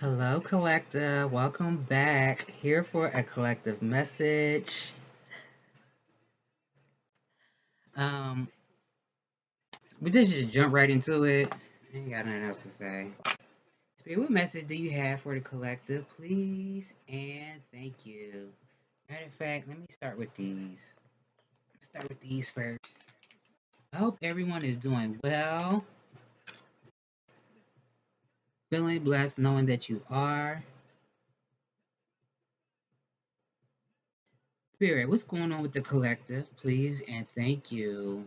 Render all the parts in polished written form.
Hello, collective. Welcome back. Here for a collective message. Um, we just jump right into it. I ain't got nothing else to say. Spirit, what message do you have for the collective, please? And thank you. Matter of fact, let me start with these. Start with these first. I hope everyone is doing well, feeling blessed, knowing that you are. Spirit, what's going on with the collective, please? And thank you.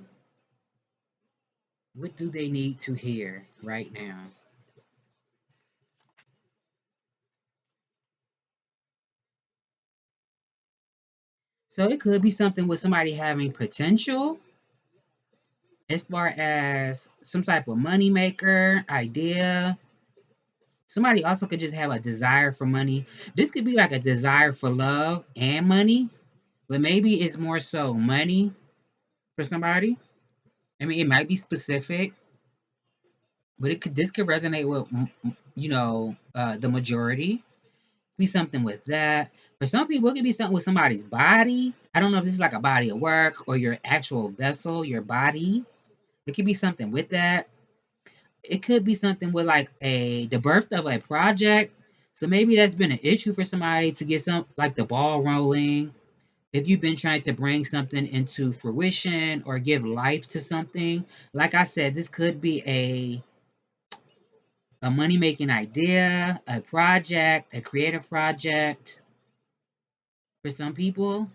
What do they need to hear right now? So it could be something with somebody having potential as far as some type of money maker idea. Somebody also could just have a desire for money. This could be like a desire for love and money, but maybe it's more so money for somebody. I mean, it might be specific, but it could this could resonate with the majority. Be something with that. For some people, it could be something with somebody's body. I don't know if this is like a body of work or your actual vessel, your body. It could be something with that. It could be something with like the birth of a project. So maybe that's been an issue for somebody to get some like the ball rolling. If you've been trying to bring something into fruition or give life to something, like I said, this could be a money making idea, a project, a creative project for some people.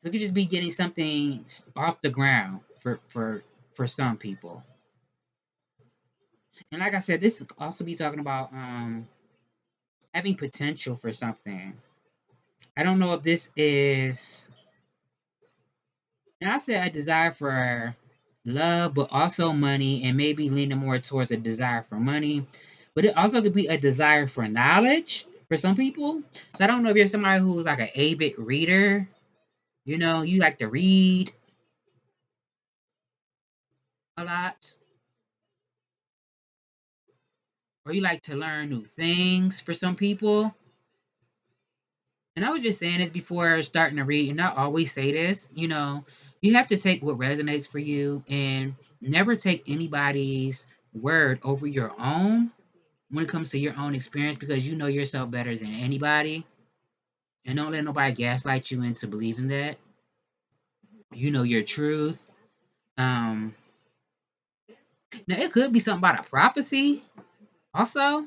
So it could just be getting something off the ground for some people. And like I said, this could also be talking about having potential for something. I don't know if this is, and I said a desire for love, but also money, and maybe leaning more towards a desire for money. But it also could be a desire for knowledge for some people. So I don't know if you're somebody who's like an avid reader. You like to read a lot, or you like to learn new things for some people. And I was just saying this before starting to read, and I always say this, you have to take what resonates for you and never take anybody's word over your own when it comes to your own experience because you know yourself better than anybody. And don't let nobody gaslight you into believing that. You know your truth. Um, Now it could be something about a prophecy also.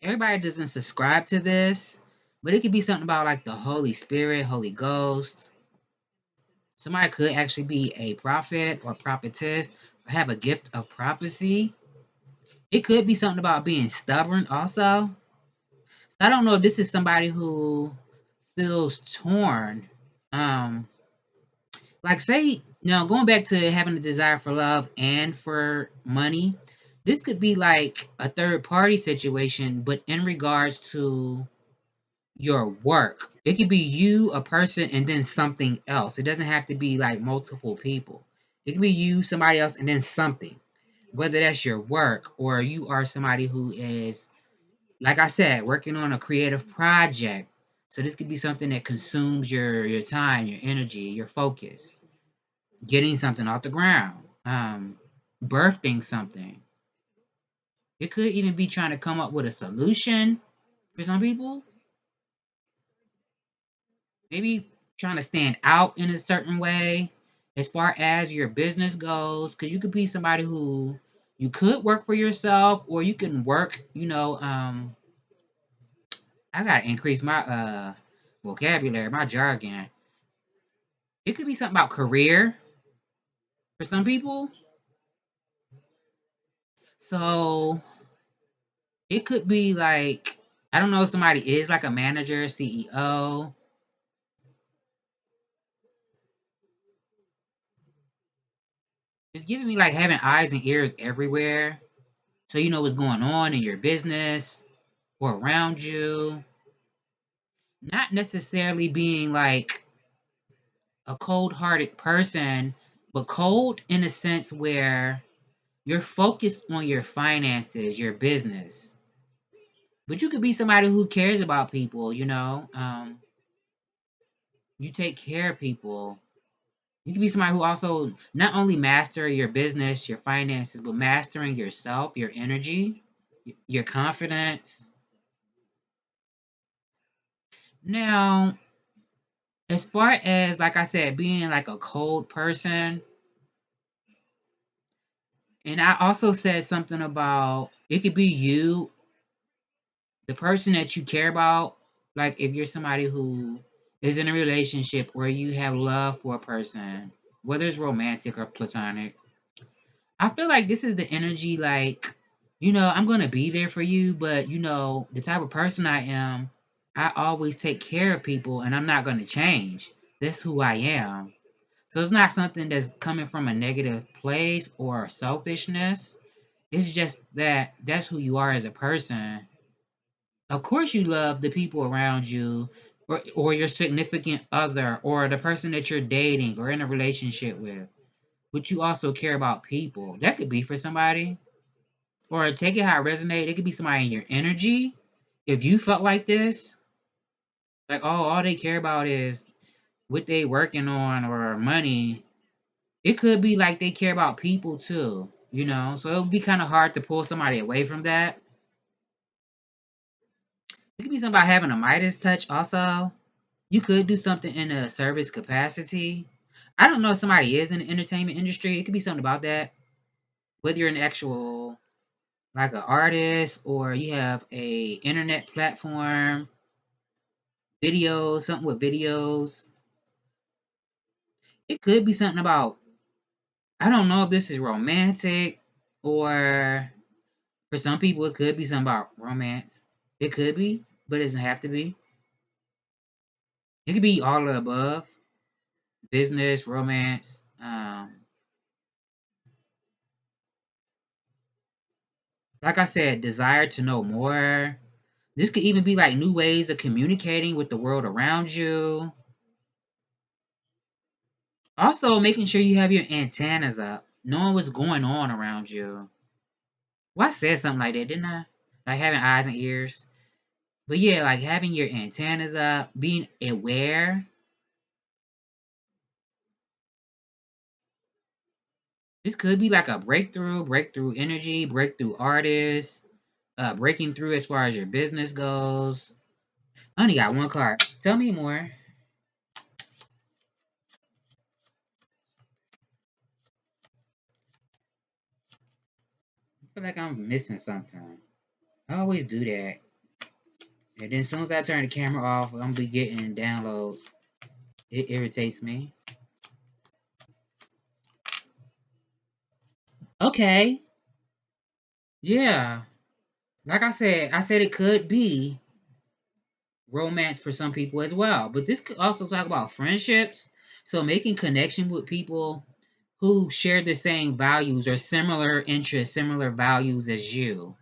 Everybody doesn't subscribe to this, but it could be something about like the Holy Spirit, Holy Ghost. Somebody could actually be a prophet or prophetess or have a gift of prophecy. It could be something about being stubborn also. So I don't know if this is somebody who feels torn. Um, like say, going back to having a desire for love and for money, this could be like a third party situation, but in regards to your work. It could be you, a person, and then something else. It doesn't have to be like multiple people. It could be you, somebody else, and then something. Whether that's your work or you are somebody who is, like I said, working on a creative project. So this could be something that consumes your time, your energy, your focus. Getting something off the ground, birthing something. It could even be trying to come up with a solution for some people. Maybe trying to stand out in a certain way as far as your business goes because you could be somebody who you could work for yourself or you can work I gotta increase my vocabulary, my jargon. It could be something about career for some people. So it could be like, I don't know if somebody is like a manager, CEO. It's giving me like having eyes and ears everywhere so you know what's going on in your business or around you. Not necessarily being like a cold hearted person, but cold in a sense where You're focused on your finances, your business. But you could be somebody who cares about people, you know. You take care of people. You can be somebody who also not only master your business, your finances, but mastering yourself, your energy, your confidence. Now, as far as like I said, being like a cold person, and I also said something about it could be you, the person that you care about. Like if you're somebody who is in a relationship where you have love for a person, whether it's romantic or platonic, I feel like this is the energy like, I'm gonna be there for you, but the type of person I am, I always take care of people and I'm not gonna change. That's who I am. So it's not something that's coming from a negative place or selfishness. It's just that that's who you are as a person. Of course you love the people around you or your significant other or the person that you're dating or in a relationship with. But you also care about people. That could be for somebody. Or take it how it resonates. It could be somebody in your energy. If you felt like this, like, oh, all they care about is what they working on or money. It could be like they care about people too. So it would be kind of hard to pull somebody away from that. It could be somebody having a Midas touch also. You could do something in a service capacity. I don't know if somebody is in the entertainment industry. It could be something about that. Whether you're an actual like an artist or you have a internet platform, videos, something with videos. It could be something about I don't know if this is romantic or for some people it could be something about romance. It could be, but it doesn't have to be. It could be all of the above. Business, romance, like I said, desire to know more. This could even be like new ways of communicating with the world around you. Also, making sure you have your antennas up, knowing what's going on around you. Well, I said something like that, didn't I? Like having eyes and ears. But yeah, like having your antennas up, being aware. This could be like a breakthrough energy, breakthrough artist, breaking through as far as your business goes. I only got one card. Tell me more. I feel like I'm missing something. I always do that. And then as soon as I turn the camera off, I'm gonna be getting downloads. It irritates me. Okay. Yeah. Like I said it could be romance for some people as well. But this could also talk about friendships. So making connection with people who share the same values or similar interests, similar values as you.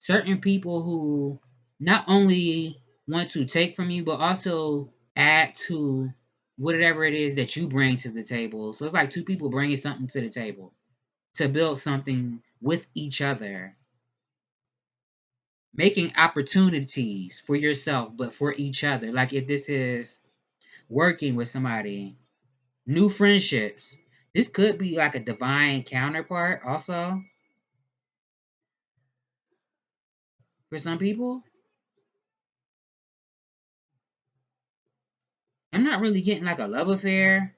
Certain people who not only want to take from you, but also add to whatever it is that you bring to the table. So it's like two people bringing something to the table to build something with each other, making opportunities for yourself, but for each other. Like if this is working with somebody, new friendships. This could be like a divine counterpart also for some people. I'm not really getting like a love affair.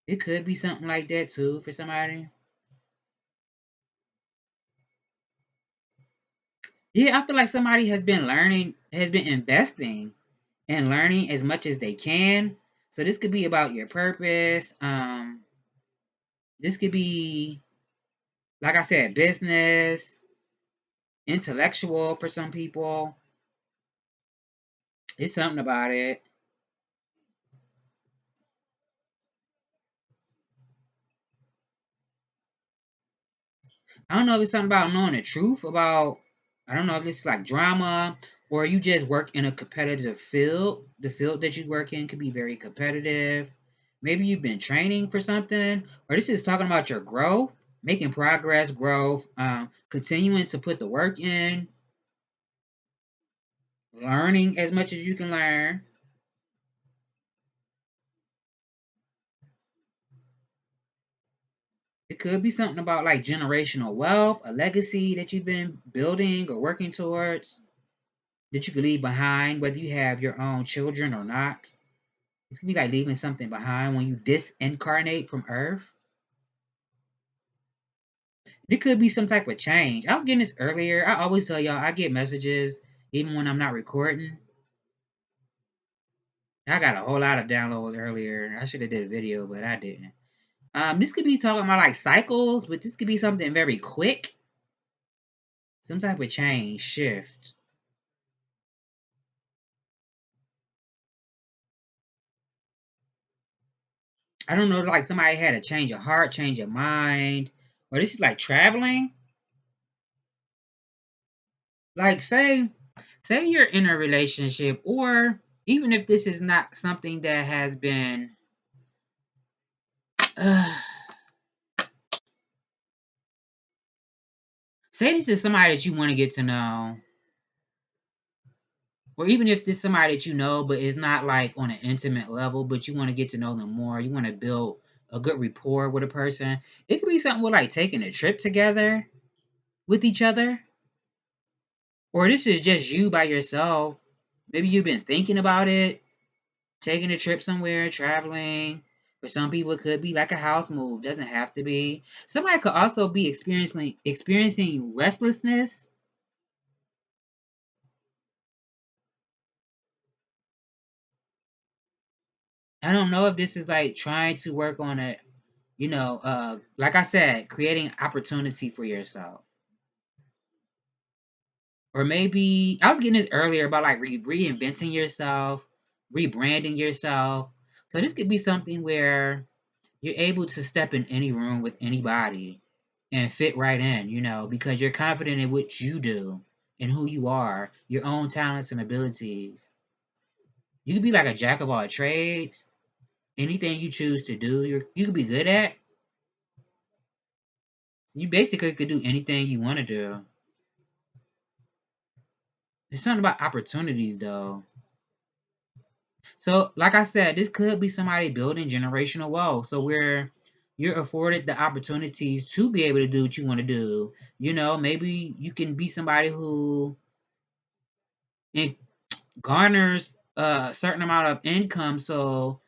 It could be something like that too for somebody. Yeah, I feel like somebody has been investing and learning as much as they can. So this could be about your purpose. This could be, like I said, business, intellectual for some people. It's something about it. I don't know if it's something about knowing the truth about. I don't know if it's like drama or you just work in a competitive field. The field that you work in could be very competitive. Maybe you've been training for something, or this is talking about your growth. making progress, growth, continuing to put the work in, learning as much as you can learn. It could be something about like generational wealth, a legacy that you've been building or working towards that you could leave behind, whether you have your own children or not. It's gonna be like leaving something behind when you disincarnate from Earth. It could be some type of change. I was getting this earlier. I always tell y'all I get messages even when I'm not recording. I got a whole lot of downloads earlier. I should have did a video, but I didn't. This could be talking about like cycles, but this could be something very quick. Some type of change, shift. I don't know, like somebody had a change of heart, change of mind, or this is like traveling. Like say you're in a relationship, or even if this is not something that has been uh, say this is somebody that you want to get to know, or even if this is somebody that you know but it's not like on an intimate level, but you want to get to know them more, you want to build a good rapport with a person. It could be something with like taking a trip together with each other, or this is just you by yourself. Maybe you've been thinking about it, taking a trip somewhere, traveling. For some people, it could be like a house move. Doesn't have to be. Somebody could also be experiencing restlessness. I don't know if this is like trying to work on it. Like I said, creating opportunity for yourself. Or maybe I was getting this earlier about like reinventing yourself, rebranding yourself. So this could be something where you're able to step in any room with anybody and fit right in, because you're confident in what you do and who you are, your own talents and abilities. You could be like a jack of all trades. Anything you choose to do, you could be good at. You basically could do anything you want to do. It's something about opportunities though. So, like I said, this could be somebody building generational wealth. So where you're afforded the opportunities to be able to do what you want to do. Maybe you can be somebody who in- garners a certain amount of income, so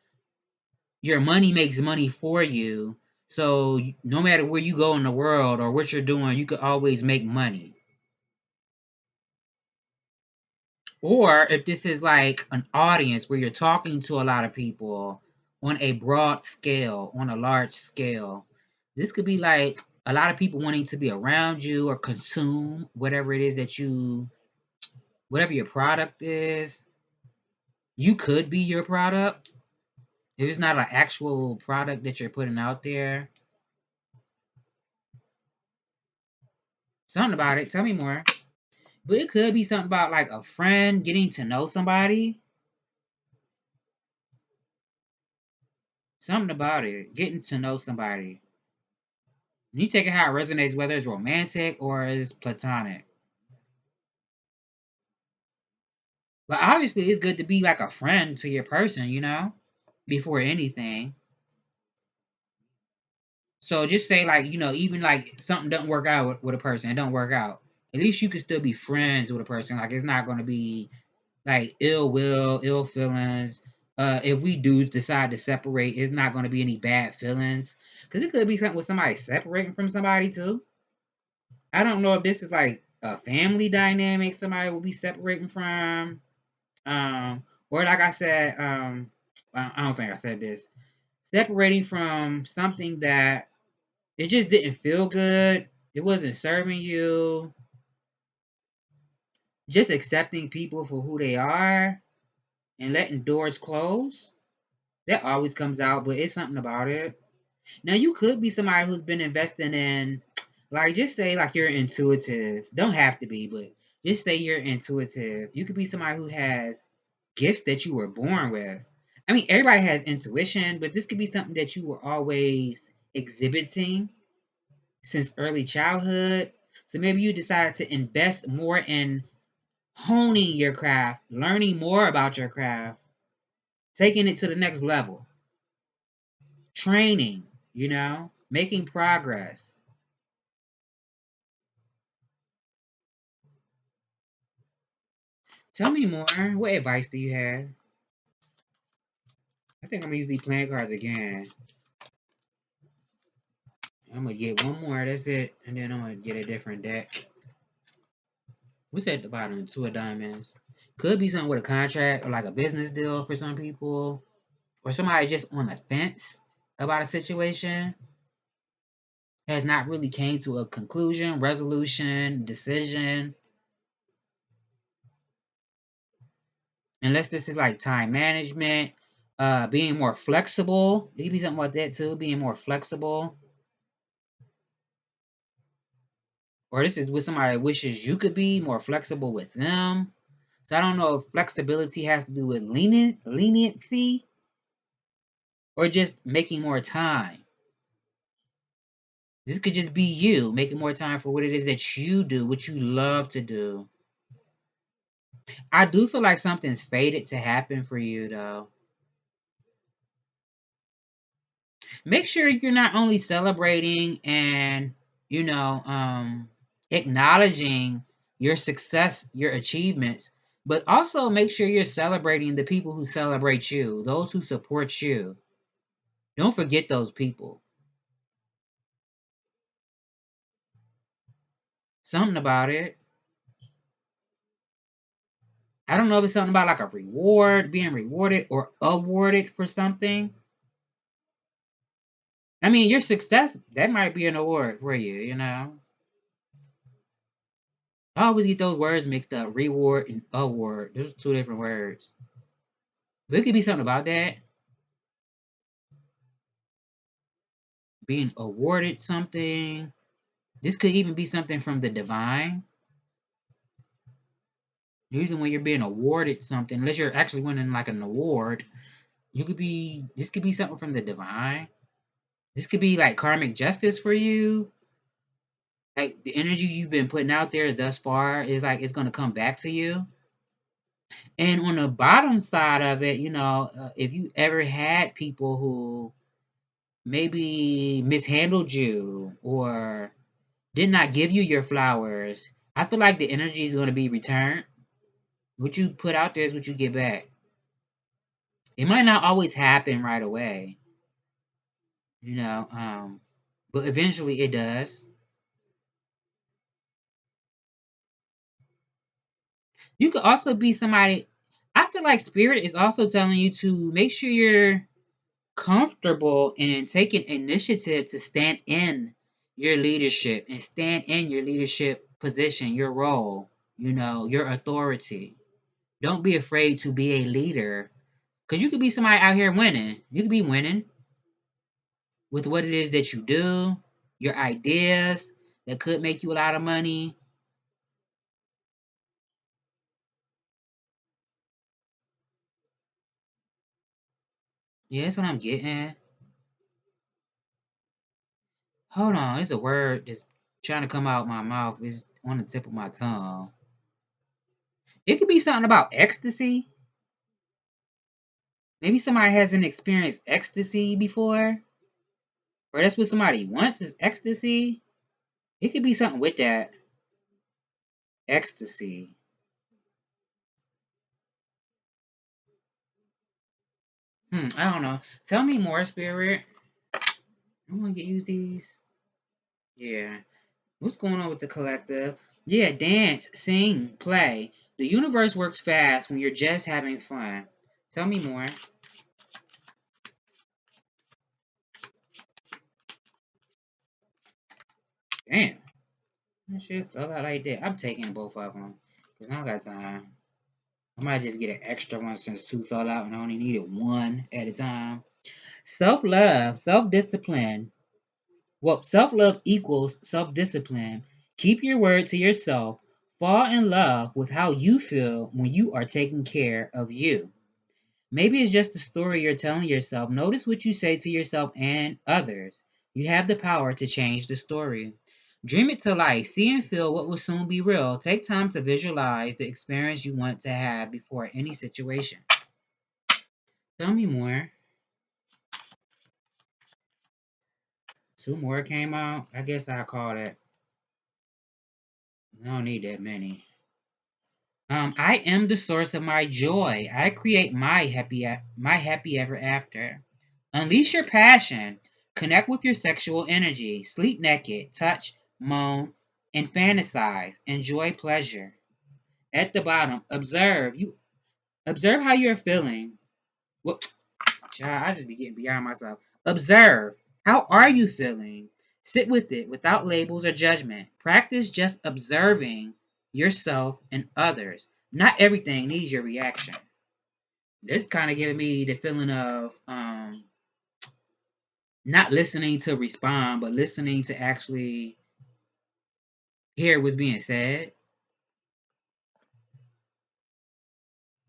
your money makes money for you. So no matter where you go in the world or what you're doing, you could always make money. Or if this is like an audience where you're talking to a lot of people on a broad scale, on a large scale, this could be like a lot of people wanting to be around you or consume whatever it is whatever your product is. You could be your product. If it's not an actual product that you're putting out there, something about it. Tell me more. But it could be something about like a friend getting to know somebody. Something about it. Getting to know somebody. You take it how it resonates, whether it's romantic or it's platonic. But obviously, it's good to be like a friend to your person, before anything. So just say, like, even like something doesn't work out with a person, it don't work out. At least you can still be friends with a person. Like, it's not going to be like ill will, ill feelings. If we do decide to separate, it's not going to be any bad feelings. Because it could be something with somebody separating from somebody too. I don't know if this is like a family dynamic somebody will be separating from. Or like I said, I don't think I said this. Separating from something that it just didn't feel good. It wasn't serving you. Just accepting people for who they are and letting doors close. That always comes out, but it's something about it. Now you could be somebody who's been investing in, like, just say like you're intuitive. Don't have to be, but just say you're intuitive. You could be somebody who has gifts that you were born with. I mean, everybody has intuition, but this could be something that you were always exhibiting. since early childhood. So maybe you decided to invest more in honing your craft, learning more about your craft, taking it to the next level, training, making progress. Tell me more. What advice do you have? I think I'm gonna use these playing cards again. I'm gonna get one more. That's it, and then I'm gonna get a different deck. What's at the bottom? Two of diamonds. Could be something with a contract or like a business deal for some people, or somebody just on the fence about a situation, has not really came to a conclusion, resolution, decision. Unless this is like time management, being more flexible. It could be something like that too, being more flexible. Or this is with somebody that wishes you could be more flexible with them. So I don't know if flexibility has to do with leniency or just making more time. This could just be you making more time for what it is that you do, what you love to do. I do feel like something's fated to happen for you though. Make sure you're not only celebrating and, you know, um, acknowledging your success, your achievements, but also make sure you're celebrating the people who celebrate you, those who support you. Don't forget those people. Something about it. I don't know if it's something about like a reward, being rewarded or awarded for something. I mean, your success, that might be an award for you. I always get those words mixed up, reward and award. Those are two different words. But it could be something about that. Being awarded something. This could even be something from the divine. Usually when you're being awarded something, unless you're actually winning like an award, this could be something from the divine. This could be like karmic justice for you. Like the energy you've been putting out there thus far is like it's gonna come back to you. And on the bottom side of it, if you ever had people who maybe mishandled you or did not give you your flowers, I feel like the energy is going to be returned. What you put out there is what you get back. It might not always happen right away, you know, um, but eventually it does. You could also be somebody. I feel like spirit is also telling you to make sure you're comfortable in taking initiative to stand in your leadership and stand in your leadership position, your role, your authority. Don't be afraid to be a leader because you could be somebody out here winning. You could be winning with what it is that you do, your ideas that could make you a lot of money. Yeah, that's what I'm getting. Hold on, it's a word that's trying to come out my mouth. It's on the tip of my tongue. It could be something about ecstasy. Maybe somebody hasn't experienced ecstasy before, or that's what somebody wants is ecstasy. It could be something with that ecstasy. I don't know. Tell me more, spirit. I'm gonna get used these. Yeah. What's going on with the collective? Yeah, dance, sing, play. The universe works fast when you're just having fun. Tell me more. Damn. That shit fell out like that. I'm taking both of them. Because I don't got time. I might just get an extra one since two fell out and I only needed one at a time. Self love, self discipline. Well, self love equals self discipline. Keep your word to yourself. Fall in love with how you feel when you are taking care of you. Maybe it's just a story you're telling yourself. Notice what you say to yourself and others. You have the power to change the story. Dream it to life. See and feel what will soon be real. Take time to visualize the experience you want to have before any situation. Tell me more. Two more came out. I guess I'll call that. I don't need that many. I am the source of my joy. I create my happy ever after. Unleash your passion. Connect with your sexual energy. Sleep naked. Touch, moan, and fantasize. Enjoy pleasure. At the bottom, observe how you're feeling. Well, child, I just be getting beyond myself. Observe. How are you feeling? Sit with it without labels or judgment. Practice just observing yourself and others. Not everything needs your reaction. This kind of giving me the feeling of not listening to respond, but listening to actually hear what's being said.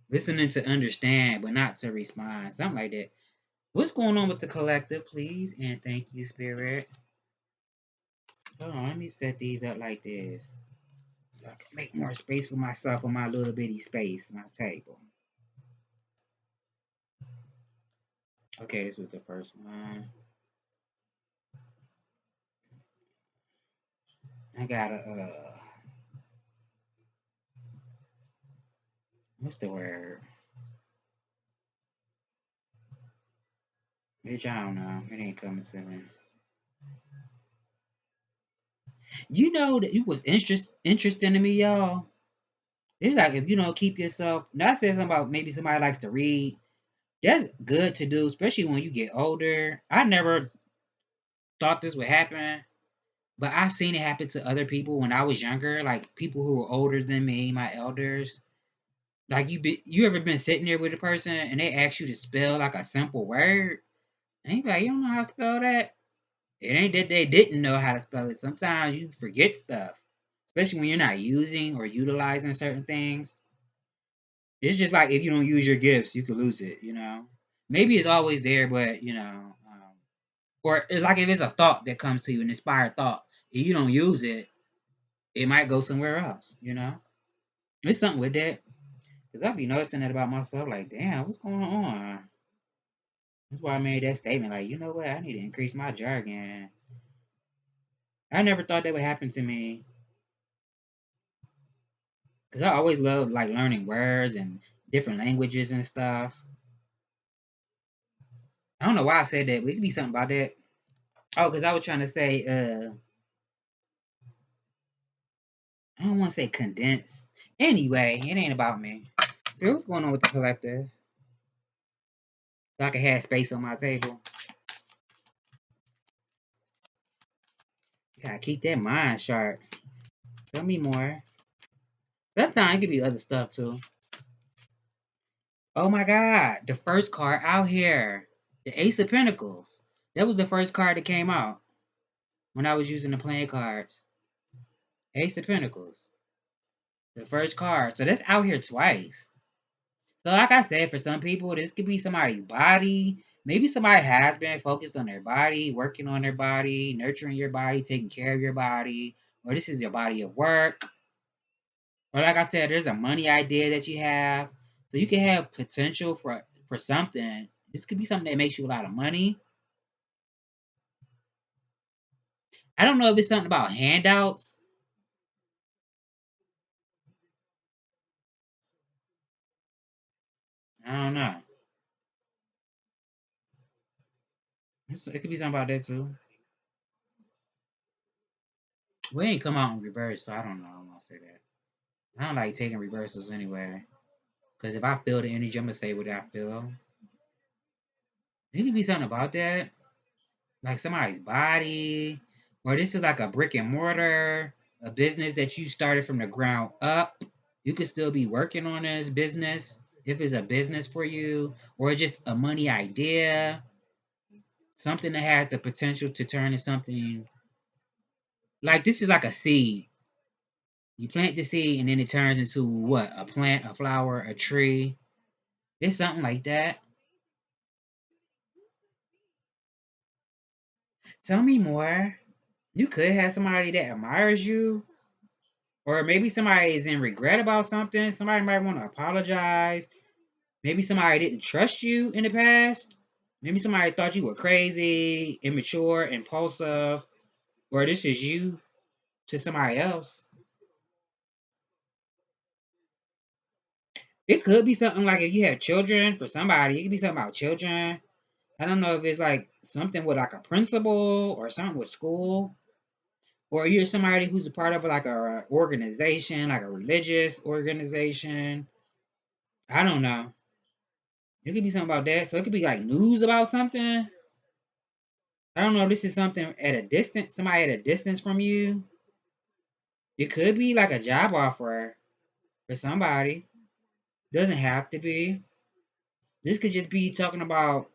Listening to understand, but not to respond. Something like that. What's going on with the collective, please? And thank you, Spirit. Hold on, let me set these up like this so I can make more space for myself on my little bitty space, my table. Okay, this was the first one. I gotta, what's the word? Bitch, I don't know. It ain't coming to me. You know that it was interesting to me, y'all. It's like if you don't keep yourself. Now I said something about maybe somebody likes to read. That's good to do, especially when you get older. I never thought this would happen, but I've seen it happen to other people when I was younger, like people who were older than me, my elders. Like you ever been sitting there with a person and they ask you to spell like a simple word, and you be like, you don't know how to spell that. It ain't that they didn't know how to spell it. Sometimes you forget stuff, especially when you're not using or utilizing certain things. It's just like if you don't use your gifts, you could lose it. Maybe it's always there, but or it's like if it's a thought that comes to you, an inspired thought, if you don't use it, it might go somewhere else. There's something with that. Because I be noticing that about myself, like, damn, what's going on? That's why I made that statement, like, you know what, I need to increase my jargon. I never thought that would happen to me. Because I always loved, like, learning words and different languages and stuff. I don't know why I said that, but it could be something about that. Oh, because I was trying to say, I don't want to say condense. Anyway, it ain't about me. So what's going on with the collective? So I can have space on my table. Gotta keep that mind sharp. Tell me more. Sometimes it could be other stuff too. Oh my God, the first card out here, the Ace of Pentacles. That was the first card that came out when I was using the playing cards. Ace of Pentacles, the first card. So that's out here twice. So like I said, for some people, this could be somebody's body. Maybe somebody has been focused on their body, working on their body, nurturing your body, taking care of your body. Or this is your body of work. Or like I said, there's a money idea that you have. So you can have potential for something. This could be something that makes you a lot of money. I don't know if it's something about handouts. I don't know. It could be something about that too. We ain't come out in reverse, so I don't know. I'm gonna say that. I don't like taking reversals anyway. Because if I feel the energy, I'm gonna say what I feel. It could be something about that. Like somebody's body. Or this is like a brick and mortar, a business that you started from the ground up. You could still be working on this business if it's a business for you, or just a money idea, something that has the potential to turn into something. Like this is like a seed. You plant the seed and then it turns into what? A plant, a flower, a tree. It's something like that. Tell me more. You could have somebody that admires you, or maybe somebody is in regret about something. Somebody might want to apologize. Maybe somebody didn't trust you in the past. Maybe somebody thought you were crazy, immature, impulsive, or this is you to somebody else. It could be something like if you have children for somebody, it could be something about children. I don't know if it's like something with like a principal or something with school, or you're somebody who's a part of like a organization, like a religious organization. I don't know. It could be something about that. So it could be like news about something. I don't know if this is something at a distance, somebody at a distance from you. It could be like a job offer for somebody. Doesn't have to be. This could just be talking about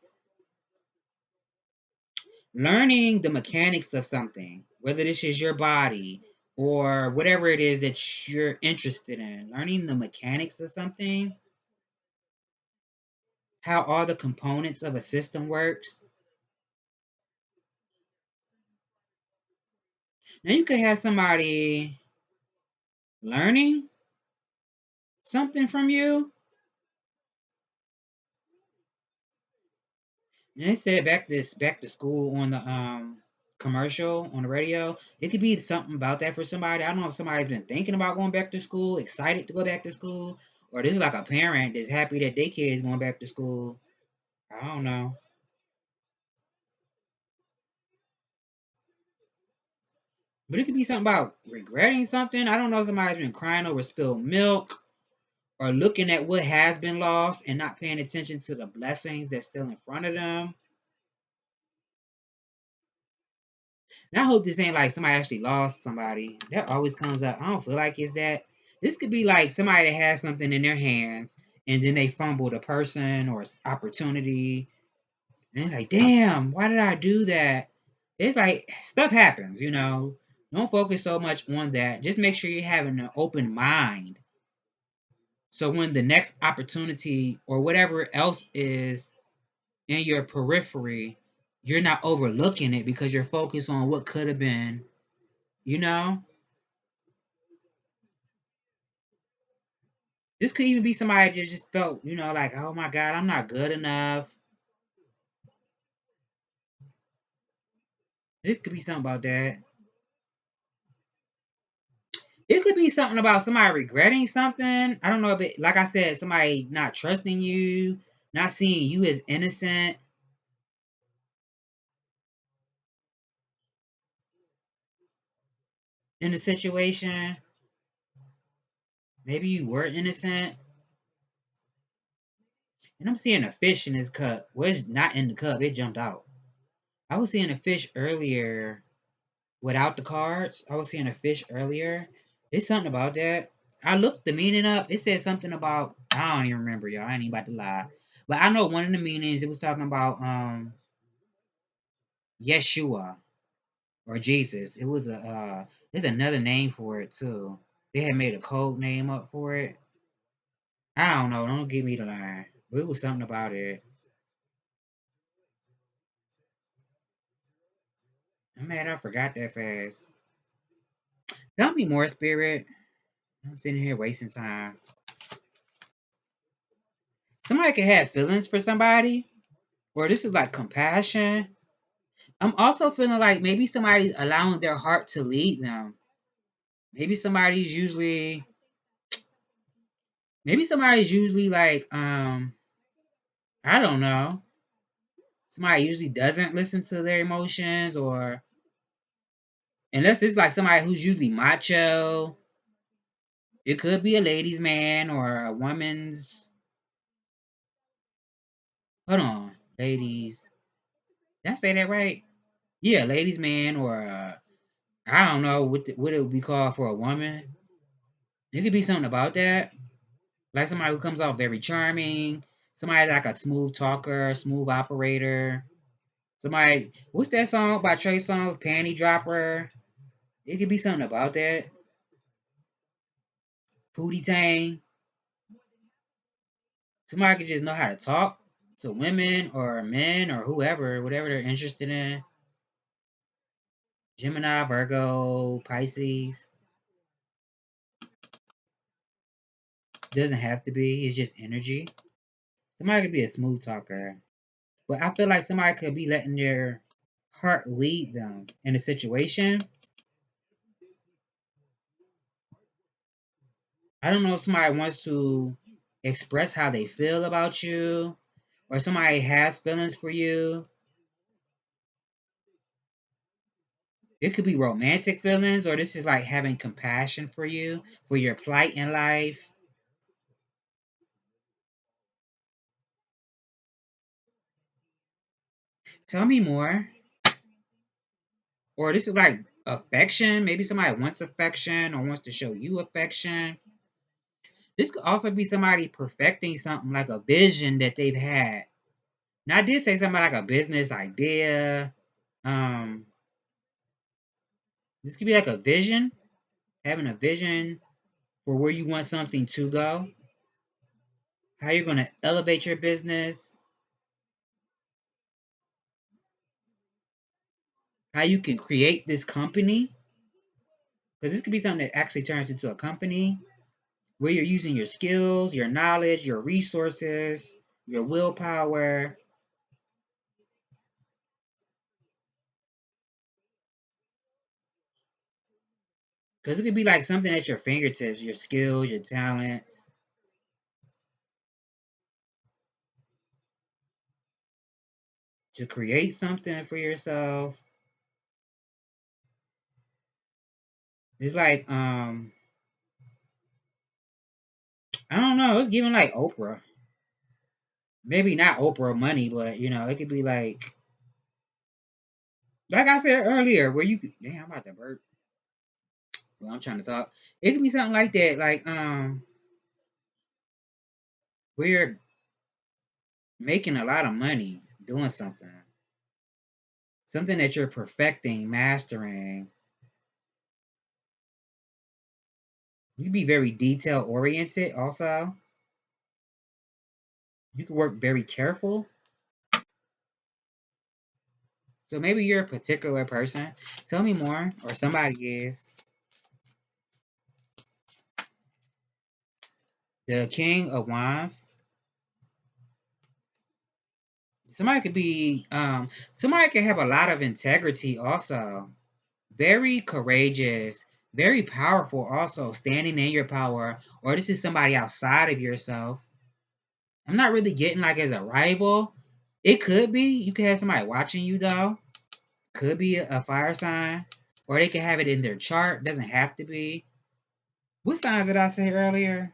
learning the mechanics of something, whether this is your body or whatever it is that you're interested in. Learning the mechanics of something, how all the components of a system works. Now you could have somebody learning something from you. And they said back to school on the commercial on the radio. It could be something about that for somebody. I don't know if somebody's been thinking about going back to school, excited to go back to school, or this is like a parent that's happy that their kid is going back to school. I don't know. But it could be something about regretting something. I don't know if somebody's been crying over spilled milk or looking at what has been lost and not paying attention to the blessings that's still in front of them. And I hope this ain't like somebody actually lost somebody. That always comes up. I don't feel like it's that. This could be like somebody that has something in their hands and then they fumbled a person or opportunity. And they're like, damn, why did I do that? It's like stuff happens, you know. Don't focus so much on that. Just make sure you're having an open mind. So when the next opportunity or whatever else is in your periphery, you're not overlooking it because you're focused on what could have been, you know? This could even be somebody that just felt, you know, like, oh my God, I'm not good enough. It could be something about that. It could be something about somebody regretting something. I don't know if it, like I said, somebody not trusting you, not seeing you as innocent in the situation. Maybe you were innocent. And I'm seeing a fish in this cup. Well, it's not in the cup, it jumped out. I was seeing a fish earlier without the cards. I was seeing a fish earlier. It's something about that. I looked the meaning up. It said something about I don't even remember, y'all. I ain't even about to lie. But I know one of the meanings it was talking about Yeshua or Jesus. It was a there's another name for it too. They had made a code name up for it. I don't know, don't give me the line. But it was something about it. I'm mad I forgot that fast. Tell me more, spirit. I'm sitting here wasting time. Somebody can have feelings for somebody, or this is like compassion. I'm also feeling like maybe somebody's allowing their heart to lead them. Maybe somebody's usually maybe somebody's usually like I don't know. Somebody usually doesn't listen to their emotions or unless it's like somebody who's usually macho. It could be a ladies man or a woman's hold on. Ladies. Did I say that right? Yeah, ladies man or I don't know what it would be called for a woman. It could be something about that. Like somebody who comes off very charming, somebody like a smooth talker, smooth operator. Somebody, what's that song by Trey Songz, Panty Dropper? It could be something about that. Pootie Tang. Somebody could just know how to talk to women or men or whoever, whatever they're interested in. Gemini, Virgo, Pisces. Doesn't have to be. It's just energy. Somebody could be a smooth talker. But I feel like somebody could be letting their heart lead them in a situation. I don't know if somebody wants to express how they feel about you, or somebody has feelings for you. It could be romantic feelings, or this is like having compassion for you, for your plight in life. Tell me more. Or this is like affection. Maybe somebody wants affection or wants to show you affection. This could also be somebody perfecting something like a vision that they've had. Now, I did say something like a business idea. Um, this could be like a vision, having a vision for where you want something to go, how you're going to elevate your business, how you can create this company. Because this could be something that actually turns into a company where you're using your skills, your knowledge, your resources, your willpower. Because it could be like something at your fingertips, your skills, your talents, to create something for yourself. It's like, I don't know, it's giving like Oprah. Maybe not Oprah money, but it could be like I said earlier, where you could, damn, I'm about to burp. Well, I'm trying to talk. It could be something like that, like where you're making a lot of money doing something that you're perfecting, mastering. You can be very detail oriented. Also, you can work very careful. So maybe you're a particular person. Tell me more, or somebody is. The King of Wands. Somebody could be somebody could have a lot of integrity also. Very courageous, very powerful also, standing in your power. Or this is somebody outside of yourself. I'm not really getting like as a rival. It could be. You could have somebody watching you though. Could be a fire sign. Or they could have it in their chart. Doesn't have to be. What signs did I say earlier?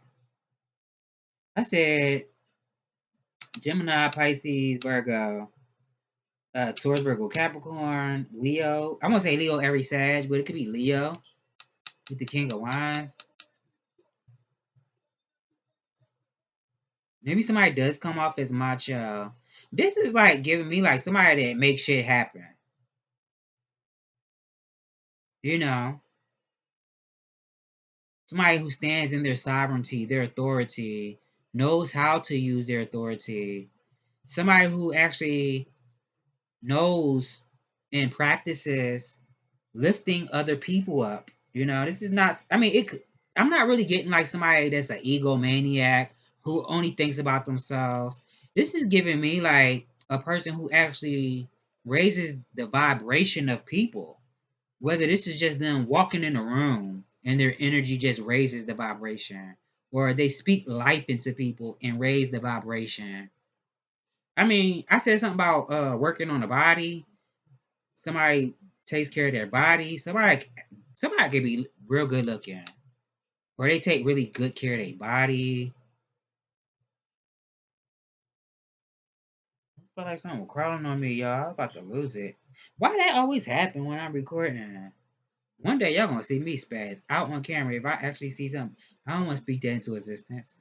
I said Gemini, Pisces, Virgo, Taurus, Virgo, Capricorn, Leo. I'm gonna say Leo, Aries, Sag, but it could be Leo with the King of Wands. Maybe somebody does come off as macho. This is like giving me like somebody that makes shit happen. You know, somebody who stands in their sovereignty, their authority, knows how to use their authority. Somebody who actually knows and practices lifting other people up. This is not. I mean, it. I'm not really getting like somebody that's an egomaniac who only thinks about themselves. This is giving me like a person who actually raises the vibration of people. Whether this is just them walking in a room and their energy just raises the vibration, or they speak life into people and raise the vibration. I mean, I said something about working on the body. Somebody takes care of their body. Somebody could be real good looking, or they take really good care of their body. I feel like something crawling on me, y'all. I'm about to lose it. Why that always happen when I'm recording? One day y'all gonna see me spaz out on camera. If I actually see something, I don't want to speak that into existence.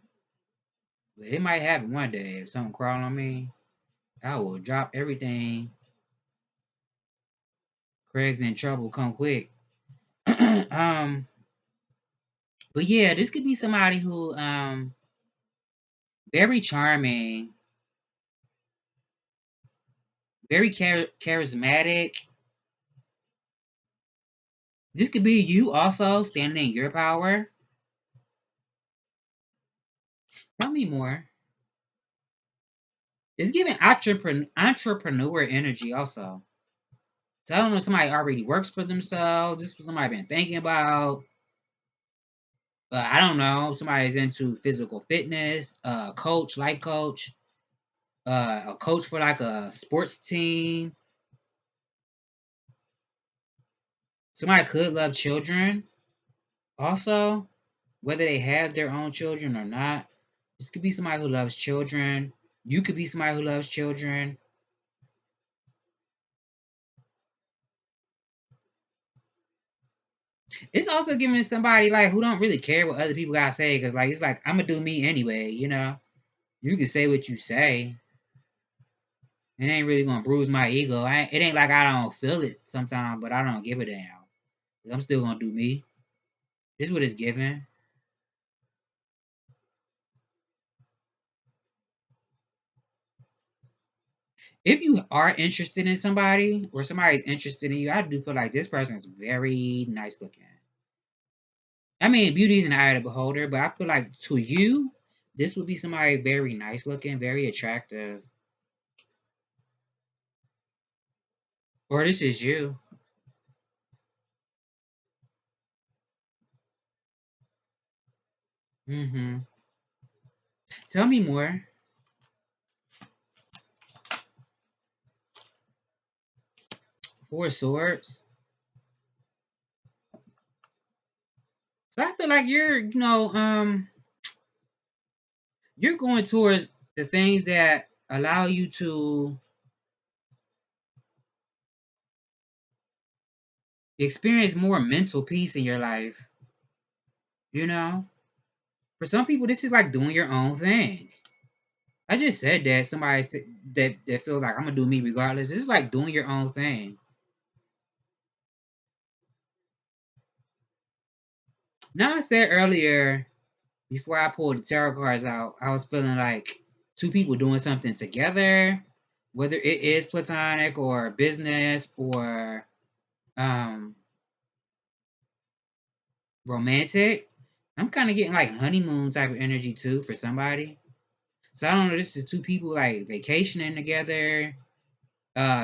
But it might happen one day. If something crawl on me, I will drop everything. Craig's in trouble. Come quick. um, but yeah, this could be somebody who very charming, very charismatic. This could be you also standing in your power. Tell me more. It's giving entrepreneur energy also. So I don't know if somebody already works for themselves. This was somebody been thinking about. I don't know. Somebody's into physical fitness, coach, life coach, a coach for like a sports team. Somebody could love children also, whether they have their own children or not. This could be somebody who loves children. You could be somebody who loves children. It's also giving somebody like who don't really care what other people gotta say, because like it's like I'm gonna do me anyway, you know. You can say what you say. It ain't really gonna bruise my ego. It ain't like I don't feel it sometimes, but I don't give a damn. I'm still gonna do me. This is what it's giving. If you are interested in somebody or somebody's interested in you, I do feel like this person is very nice looking. I mean, beauty is an eye of the beholder, but I feel like to you, this would be somebody very nice looking, very attractive. Or this is you. Mm-hmm. Tell me more. Four swords. So I feel like you're going towards the things that allow you to experience more mental peace in your life. You know, for some people, this is like doing your own thing. I just said that that feels like I'm gonna do me regardless. It's like doing your own thing. Now I said earlier before I pulled the tarot cards out, I was feeling like two people doing something together, whether it is platonic or business or um romantic. I'm kind of getting like honeymoon type of energy too for somebody. So I don't know. This is two people like vacationing together,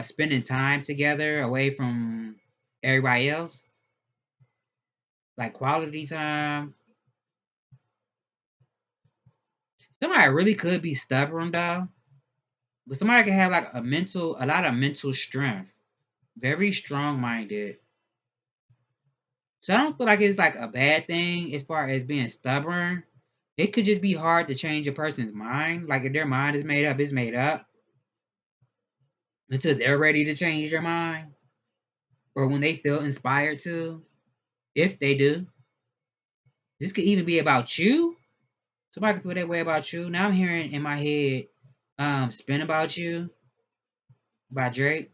spending time together away from everybody else, like quality time. Somebody really could be stubborn though, but somebody could have like a lot of mental strength, very strong minded. So I don't feel like it's like a bad thing as far as being stubborn. It could just be hard to change a person's mind. Like if their mind is made up, it's made up until they're ready to change their mind or when they feel inspired to, if they do. This could even be about you. Somebody could feel that way about you. Now I'm hearing in my head, Spin About You by Drake.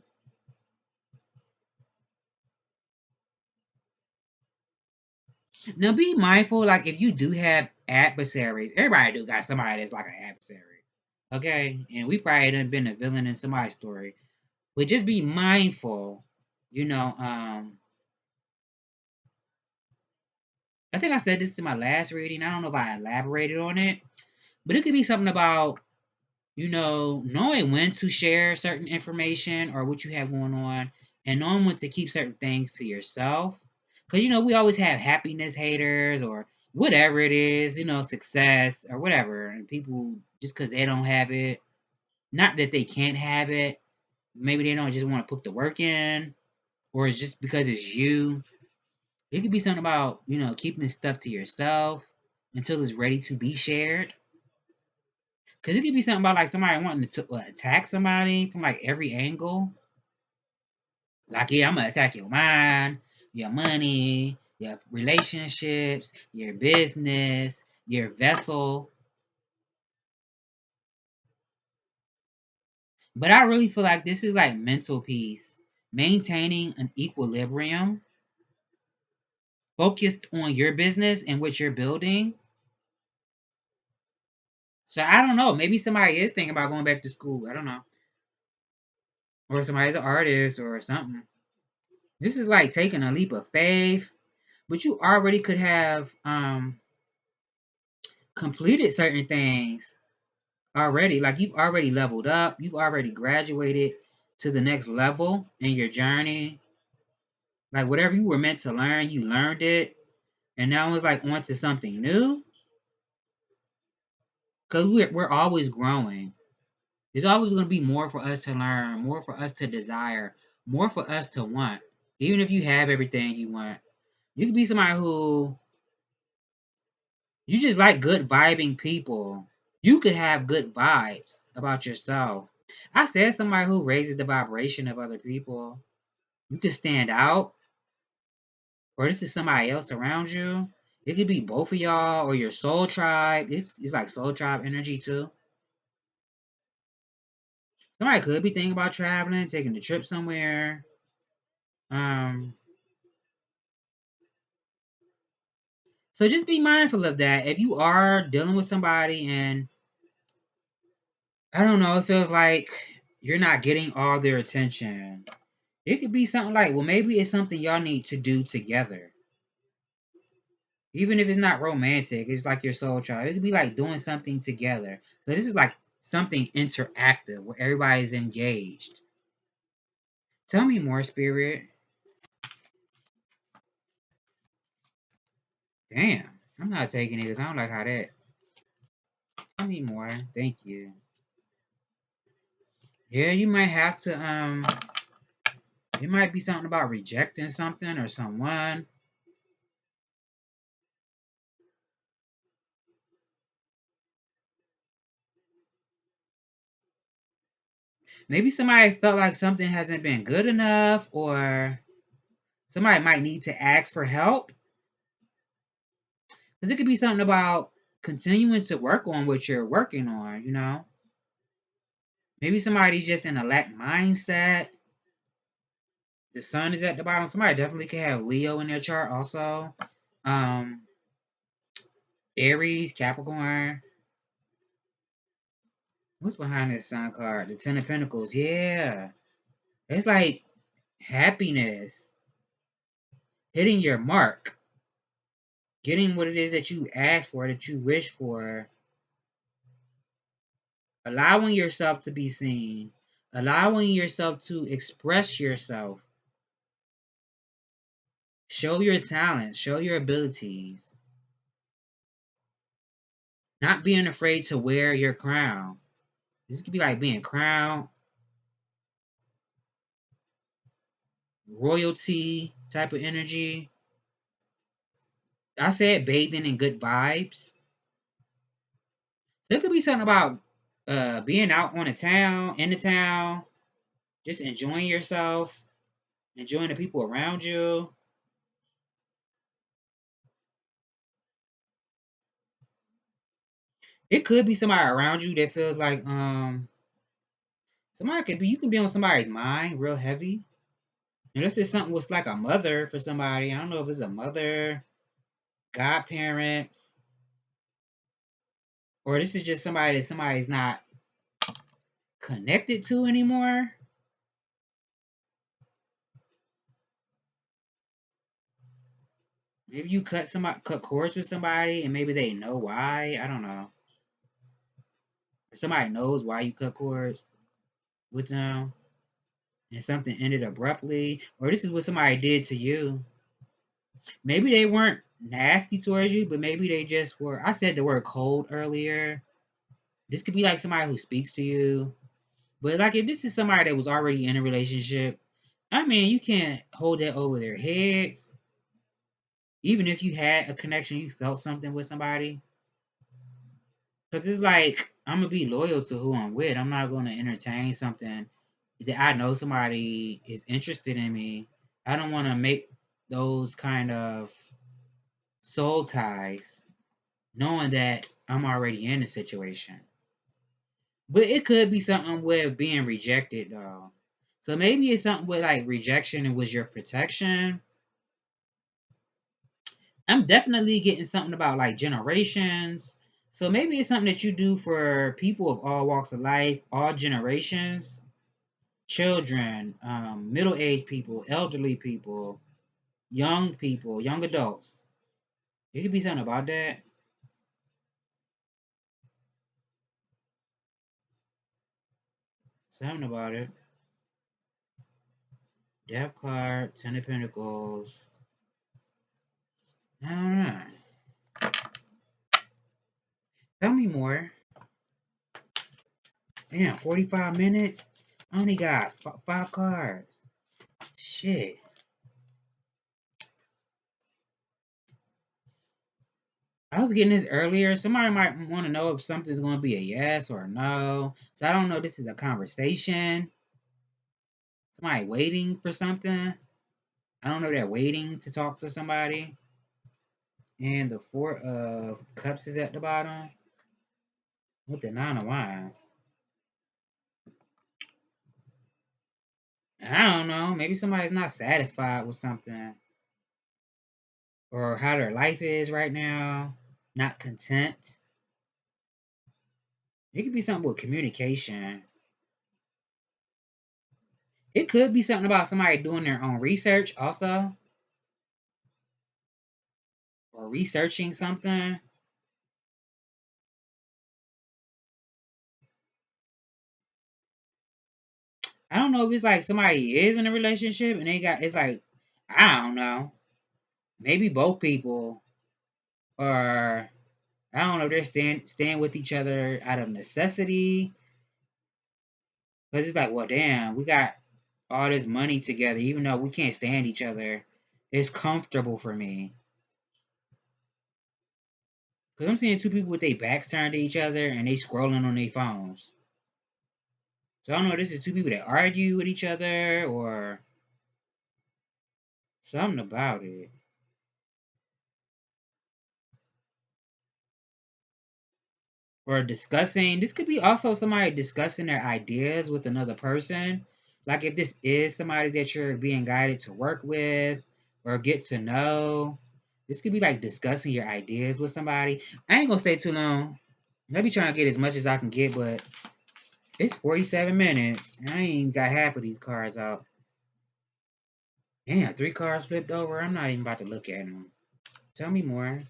Now be mindful, like if you do have adversaries, everybody do got somebody that's like an adversary. Okay? And we probably done been a villain in somebody's story. But just be mindful, you know, I think I said this in my last reading. I don't know if I elaborated on it, but it could be something about, knowing when to share certain information or what you have going on and knowing when to keep certain things to yourself. Because, we always have happiness haters or whatever it is, success or whatever. And people, just because they don't have it, not that they can't have it, maybe they don't just want to put the work in, or it's just because it's you. It could be something about, keeping stuff to yourself until it's ready to be shared. Because it could be something about like somebody wanting to attack somebody from like every angle. Like, yeah, I'm gonna attack your mind, your money, your relationships, your business, your vessel. But I really feel like this is like mental peace, maintaining an equilibrium, focused on your business and what you're building. So I don't know. Maybe somebody is thinking about going back to school. I don't know. Or somebody's an artist or something. This is like taking a leap of faith, but you already could have completed certain things already. Like you've already leveled up, you've already graduated to the next level in your journey. Like whatever you were meant to learn, you learned it, and now it's like on to something new. Because we're always growing. There's always going to be more for us to learn, more for us to desire, more for us to want. Even if you have everything you want, you could be somebody who you just like good vibing people. You could have good vibes about yourself. I said somebody who raises the vibration of other people. You could stand out, or this is somebody else around you. It could be both of y'all or your soul tribe. It's like soul tribe energy too. Somebody could be thinking about traveling, taking a trip somewhere. Um, so just be mindful of that. If you are dealing with somebody and I don't know, it feels like you're not getting all their attention. It could be something like, well, maybe it's something y'all need to do together. Even if it's not romantic, it's like your soul child. It could be like doing something together. So this is like something interactive where everybody's engaged. Tell me more, Spirit. Damn, I'm not taking it because I don't like how that. Tell me more. Thank you. Yeah, you might have to it might be something about rejecting something or someone. Maybe somebody felt like something hasn't been good enough, or somebody might need to ask for help. Because it could be something about continuing to work on what you're working on, you know? Maybe somebody's just in a lack mindset. The sun is at the bottom. Somebody definitely could have Leo in their chart also. Um, Aries, Capricorn. What's behind this sun card? The Ten of Pentacles. Yeah. It's like happiness, hitting your mark, getting what it is that you asked for, that you wish for, allowing yourself to be seen, allowing yourself to express yourself, show your talents, show your abilities, not being afraid to wear your crown. This could be like being crowned, royalty type of energy. I said bathing in good vibes. So it could be something about being out on the town, in the town, just enjoying yourself, enjoying the people around you. It could be somebody around you that feels like somebody could be you can be on somebody's mind real heavy. And this is something was like a mother for somebody. I don't know if it's a mother, godparents, or this is just somebody that somebody's not connected to anymore. Maybe you cut cords with somebody and maybe they know why. I don't know. Somebody knows why you cut cords with them and something ended abruptly. Or this is what somebody did to you. Maybe they weren't nasty towards you, but maybe they just were. I said the word cold earlier. This could be like somebody who speaks to you. But like if this is somebody that was already in a relationship, I mean you can't hold that over their heads. Even if you had a connection, you felt something with somebody. Cause it's like I'm gonna be loyal to who I'm with. I'm not gonna entertain something that I know somebody is interested in me. I don't want to make those kind of soul ties, knowing that I'm already in a situation. But it could be something with being rejected though. So maybe it's something with like rejection and was your protection. I'm definitely getting something about like generations. So maybe it's something that you do for people of all walks of life, all generations. children, middle-aged people, elderly people, young people, young adults. It could be something about that. Something about it. Death card, Ten of Pentacles. I don't know. Tell me more. Damn, 45 minutes? I only got 5 cards. Shit. I was getting this earlier. Somebody might want to know if something's going to be a yes or a no. So I don't know. This is a conversation. Somebody waiting for something. I don't know. They're waiting to talk to somebody. And the Four of Cups is at the bottom. With the Nine of Wands. I don't know. Maybe somebody's not satisfied with something. Or how their life is right now. Not content. It could be something with communication. It could be something about somebody doing their own research also. Or researching something. I don't know if it's like somebody is in a relationship and it's like, I don't know. Maybe both people are, I don't know, they're staying with each other out of necessity. Because it's like, well, damn, we got all this money together, even though we can't stand each other. It's comfortable for me. Because I'm seeing two people with their backs turned to each other and they scrolling on their phones. So I don't know if this is two people that argue with each other or something about it. Or discussing. This could be also somebody discussing their ideas with another person. Like if this is somebody that you're being guided to work with or get to know. This could be like discussing your ideas with somebody. I ain't gonna stay too long. I be trying to get as much as I can get, but it's 47 minutes. And I ain't even got half of these cards out. Damn, 3 cards flipped over. I'm not even about to look at them. Tell me more.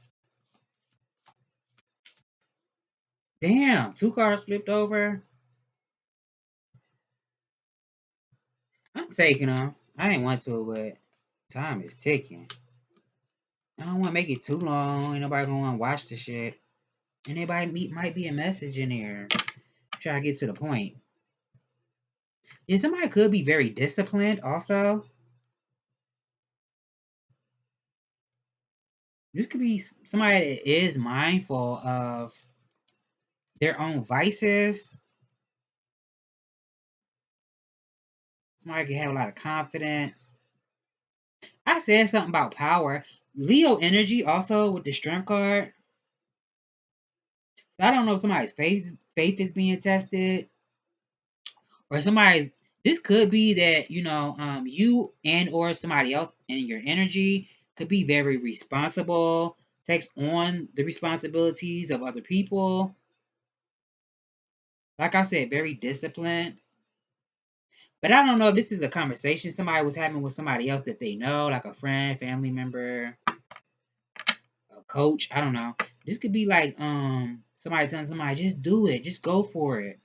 Damn, 2 cards flipped over. I'm taking them. I ain't want to, but time is ticking. I don't want to make it too long. Ain't nobody gonna want to watch the shit. And anybody might be a message in there. Try to get to the point. Yeah, somebody could be very disciplined also. This could be somebody that is mindful of their own vices. Somebody can have a lot of confidence. I said something about power. Leo energy also with the strength card. So I don't know if somebody's faith is being tested. Or somebody's, this could be that, you and or somebody else in your energy could be very responsible, takes on the responsibilities of other people. Like I said, very disciplined. But I don't know if this is a conversation somebody was having with somebody else that they know, like a friend, family member, a coach. I don't know. This could be like somebody telling somebody, just do it, just go for it.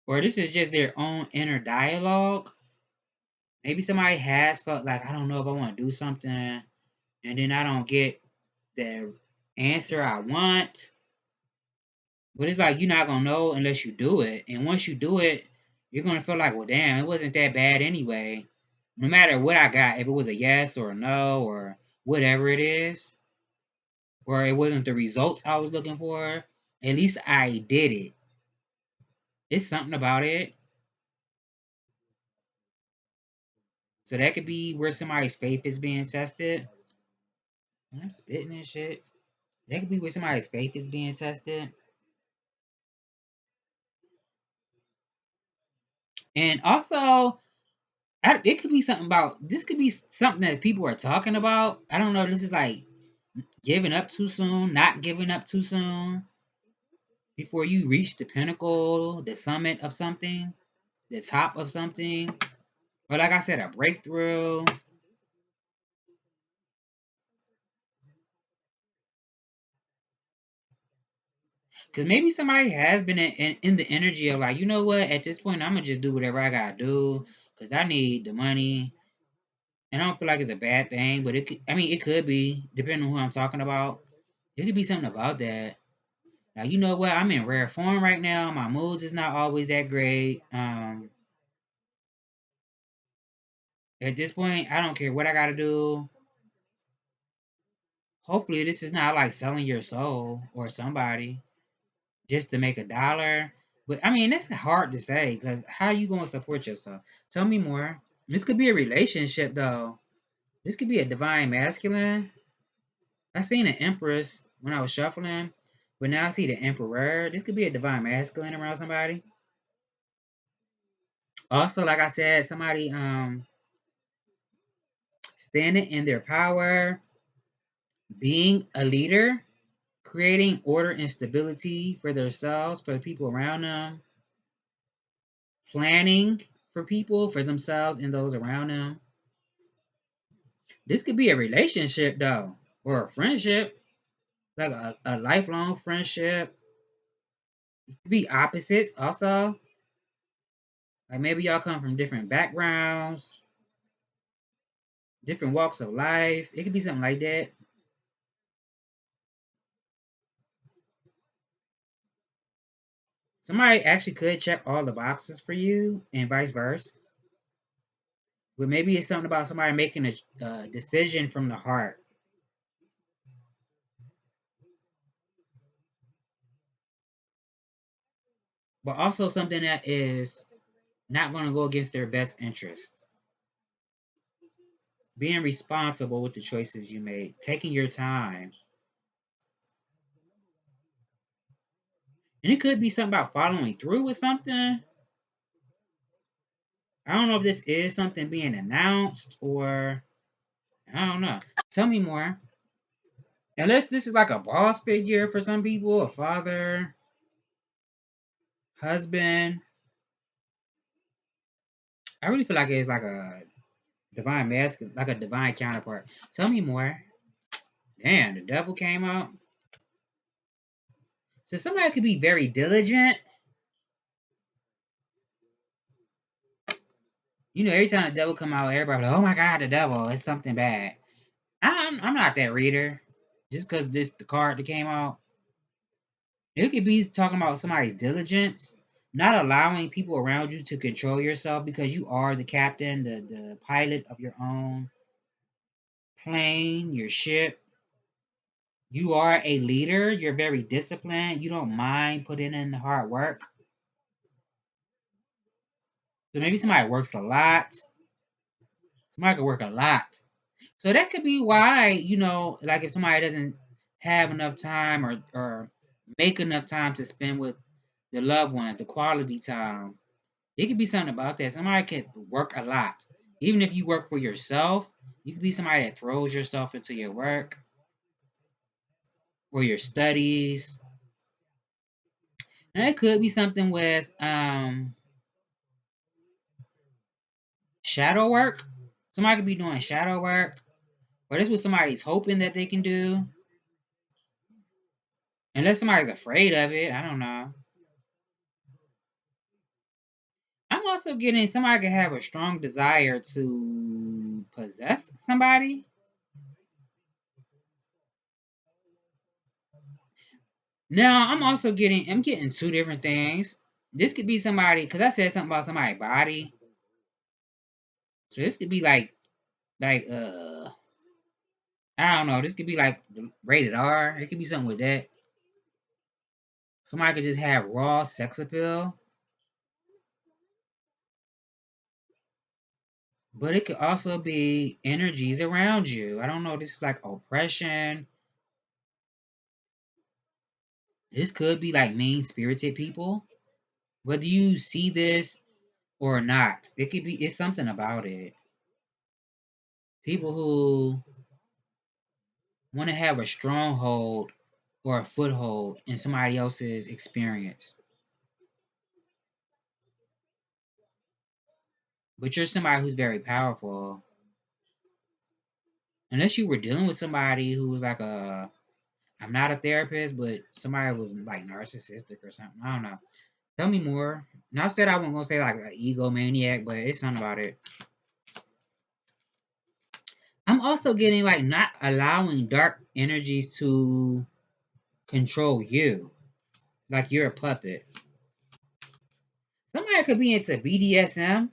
Or this is just their own inner dialogue. Maybe somebody has felt like, I don't know if I want to do something, and then I don't get the answer I want. But it's like you're not gonna know unless you do it. And once you do it, you're gonna feel like, well, damn, it wasn't that bad anyway. No matter what I got, if it was a yes or a no or whatever it is, or it wasn't the results I was looking for, at least I did it. It's something about it. So that could be where somebody's faith is being tested. I'm spitting and shit. That could be where somebody's faith is being tested. And also, it could be something about, this could be something that people are talking about. I don't know. This is like giving up too soon, not giving up too soon. before you reach the pinnacle, the summit of something, the top of something, or like I said, a breakthrough. Because maybe somebody has been in the energy of like, you know what, at this point, I'm going to just do whatever I got to do because I need the money. And I don't feel like it's a bad thing, but it could be, depending on who I'm talking about. It could be something about that. Now, you know what, I'm in rare form right now. My moods is not always that great. At this point, I don't care what I got to do. Hopefully, this is not like selling your soul or somebody just to make a dollar. But I mean, that's hard to say because how you gonna support yourself? Tell me more. This could be a relationship though. This could be a divine masculine. I seen an empress when I was shuffling, but now I see the emperor. This could be a divine masculine around somebody. Also, like I said, somebody standing in their power, being a leader, creating order and stability for themselves, for the people around them, planning for people, for themselves and those around them. This could be a relationship though, or a friendship, like a lifelong friendship. It could be opposites also. Like maybe y'all come from different backgrounds, different walks of life. It could be something like that. Somebody actually could check all the boxes for you and vice versa. But maybe it's something about somebody making a decision from the heart. But also something that is not going to go against their best interest. Being responsible with the choices you made, taking your time. And it could be something about following through with something. I don't know if this is something being announced or I don't know. Tell me more. Unless this is like a boss figure for some people, a father, husband. I really feel like it's like a divine masculine, like a divine counterpart. Tell me more. Damn, the devil came out. So somebody could be very diligent. You know, every time the devil come out, everybody like, oh my god, the devil, it's something bad. I'm not that reader. Just because this the card that came out. It could be talking about somebody's diligence, not allowing people around you to control yourself because you are the captain, the pilot of your own plane, your ship. You are a leader. You're very disciplined. You don't mind putting in the hard work. So maybe somebody works a lot. Somebody could work a lot. So that could be why, like if somebody doesn't have enough time or make enough time to spend with the loved ones, the quality time. It could be something about that. Somebody could work a lot. Even if you work for yourself, you could be somebody that throws yourself into your work or your studies. And it could be something with shadow work. Somebody could be doing shadow work. Or this is what somebody's hoping that they can do. Unless somebody's afraid of it. I don't know. I'm also getting somebody could have a strong desire to possess somebody. Now I'm getting two different things. This could be somebody because I said something about somebody's body. So this could be like I don't know. This could be like rated R. It could be something with that. Somebody could just have raw sex appeal, but it could also be energies around you. I don't know. This is like oppression. This could be like mean spirited people. Whether you see this or not, it's something about it. People who want to have a stronghold or a foothold in somebody else's experience. But you're somebody who's very powerful. Unless you were dealing with somebody who was like I'm not a therapist, but somebody was like narcissistic or something. I don't know. Tell me more. Not said I wasn't gonna say like an egomaniac, but it's something about it. I'm also getting like not allowing dark energies to control you. Like you're a puppet. Somebody could be into BDSM.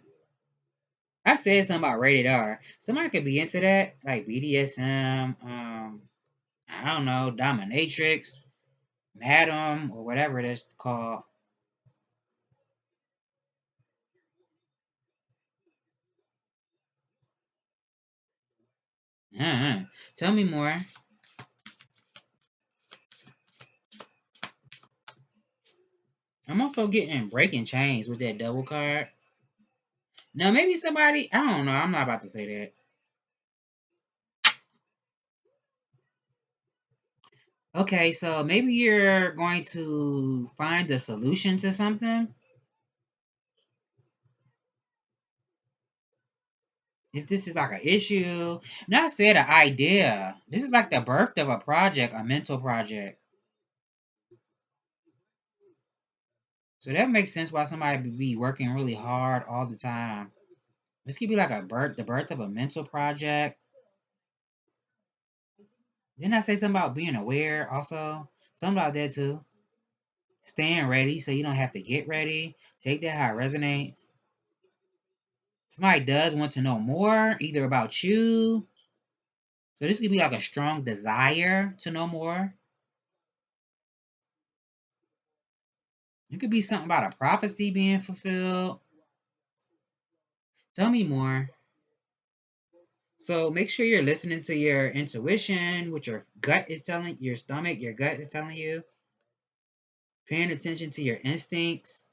I said something about rated R. Somebody could be into that, like BDSM, I don't know, dominatrix, madam, or whatever that's called. Uh-huh. Tell me more. I'm also getting breaking chains with that double card. Now maybe somebody, I don't know, I'm not about to say that. Okay, so maybe you're going to find a solution to something. If this is like an issue, not said an idea. This is like the birth of a project, a mental project. So that makes sense why somebody would be working really hard all the time. This could be like the birth of a mental project. Didn't I say something about being aware also? Something about that too. Staying ready so you don't have to get ready. Take that how it resonates. Somebody does want to know more, either about you. So this could be like a strong desire to know more. It could be something about a prophecy being fulfilled. Tell me more. So make sure you're listening to your intuition, what your gut is telling your stomach, your gut is telling you. Paying attention to your instincts.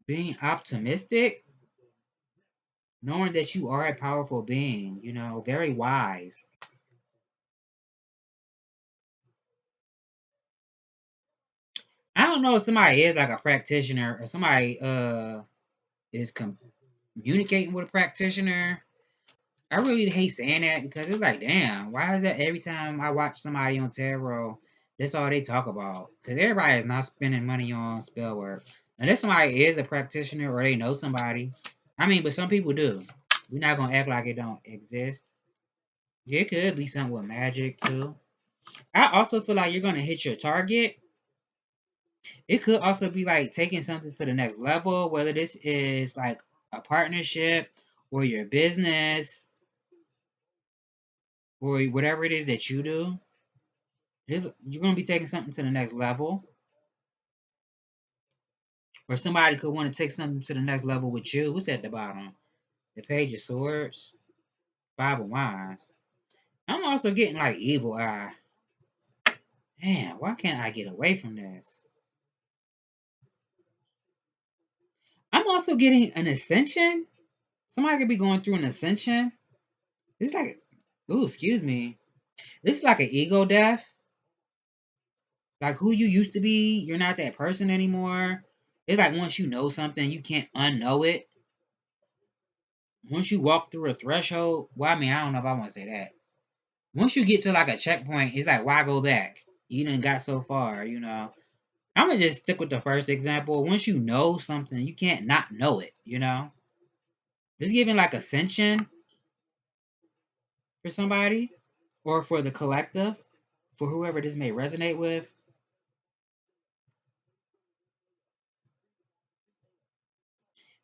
Being optimistic, knowing that you are a powerful being, very wise. I don't know if somebody is like a practitioner or somebody is communicating with a practitioner. I really hate saying that because it's like, damn, why is that every time I watch somebody on tarot, that's all they talk about? Because everybody is not spending money on spell work. Unless somebody is a practitioner or they know somebody. I mean, but some people do. We're not gonna act like it don't exist. Yeah, it could be something with magic too. I also feel like you're gonna hit your target. It could also be like taking something to the next level, whether this is like a partnership or your business or whatever it is that you do. You're gonna be taking something to the next level, or somebody could want to take something to the next level with you. What's at the bottom? The Page of Swords, Five of Wands. I'm also getting like evil eye. Man, why can't I get away from this? I'm also getting an ascension. Somebody could be going through an ascension. It's like, ooh, excuse me. This is like an ego death. Like who you used to be, you're not that person anymore. It's like once you know something, you can't unknow it. Once you walk through a threshold, well, I mean, I don't know if I want to say that. Once you get to like a checkpoint, it's like, why go back? You done got so far. I'm gonna just stick with the first example. Once you know something, you can't not know it. Just giving like ascension for somebody or for the collective, for whoever this may resonate with.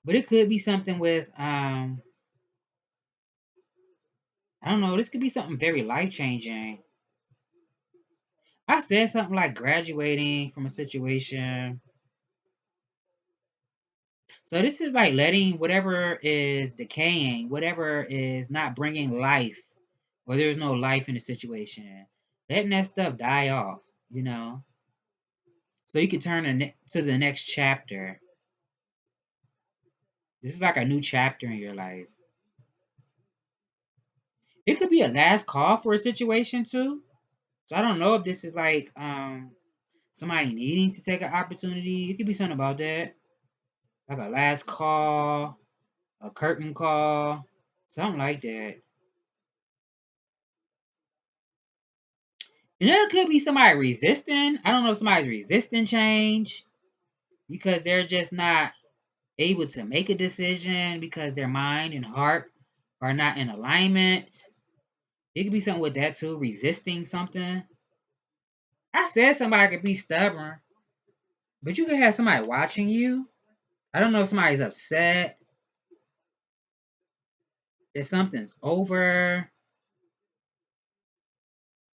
But it could be something with I don't know, this could be something very life changing. I said something like graduating from a situation. So this is like letting whatever is decaying, whatever is not bringing life, or there's no life in the situation, letting that stuff die off. So you can turn to the next chapter. This is like a new chapter in your life. It could be a last call for a situation too. So I don't know if this is like somebody needing to take an opportunity. It could be something about that. Like a last call, a curtain call, something like that. And it could be somebody resisting. I don't know if somebody's resisting change because they're just not able to make a decision because their mind and heart are not in alignment. It could be something with that too, resisting something. I said somebody could be stubborn, but you could have somebody watching you. I don't know if somebody's upset that something's over,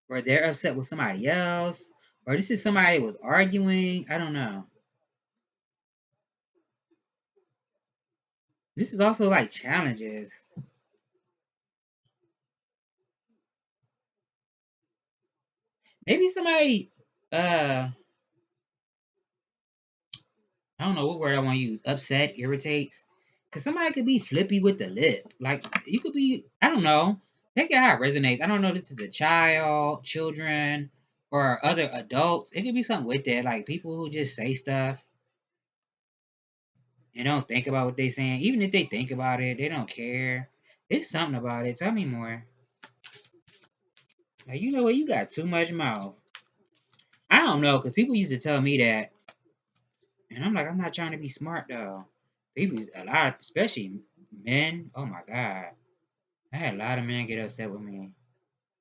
or they're upset with somebody else, or this is somebody that was arguing. I don't know. This is also like challenges. Maybe somebody, I don't know what word I want to use. Upset, irritates. Because somebody could be flippy with the lip. Like, you could be, I don't know. Take it how it resonates. I don't know if this is a child, children, or other adults. It could be something with that. Like, people who just say stuff and don't think about what they're saying. Even if they think about it, they don't care. It's something about it. Tell me more. Like, you know what? You got too much mouth. I don't know, because people used to tell me that. And I'm like, I'm not trying to be smart, though. People, a lot, especially men. Oh my God. I had a lot of men get upset with me.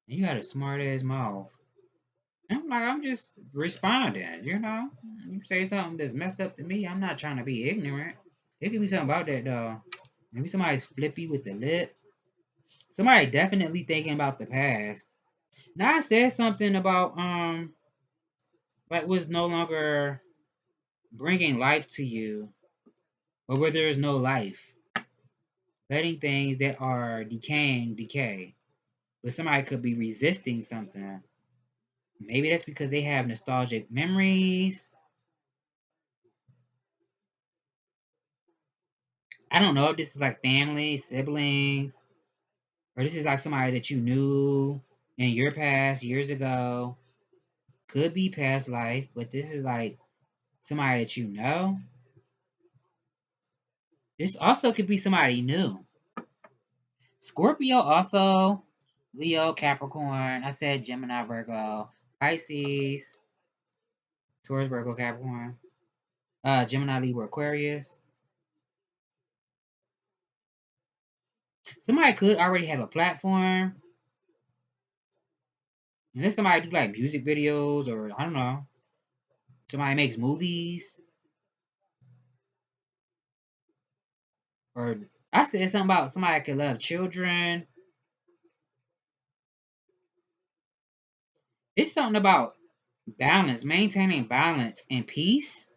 You got a smart ass mouth. And I'm like, I'm just responding, you know? You say something that's messed up to me, I'm not trying to be ignorant. It could be something about that, though. Maybe somebody's flippy with the lip. Somebody definitely thinking about the past. Now I said something about like was no longer bringing life to you, or where there is no life, letting things that are decaying decay. But somebody could be resisting something. Maybe that's because they have nostalgic memories. I don't know if this is like family, siblings, or this is like somebody that you knew in your past years ago. Could be past life, but this is like somebody that you know. This also could be somebody new. Scorpio also, Leo, Capricorn. I said Gemini, Virgo, Pisces, Taurus, Virgo, Capricorn. Gemini, Libra, Aquarius. Somebody could already have a platform. And then somebody do like music videos, or I don't know. Somebody makes movies. Or I said something about somebody could love children. It's something about balance, maintaining balance and peace.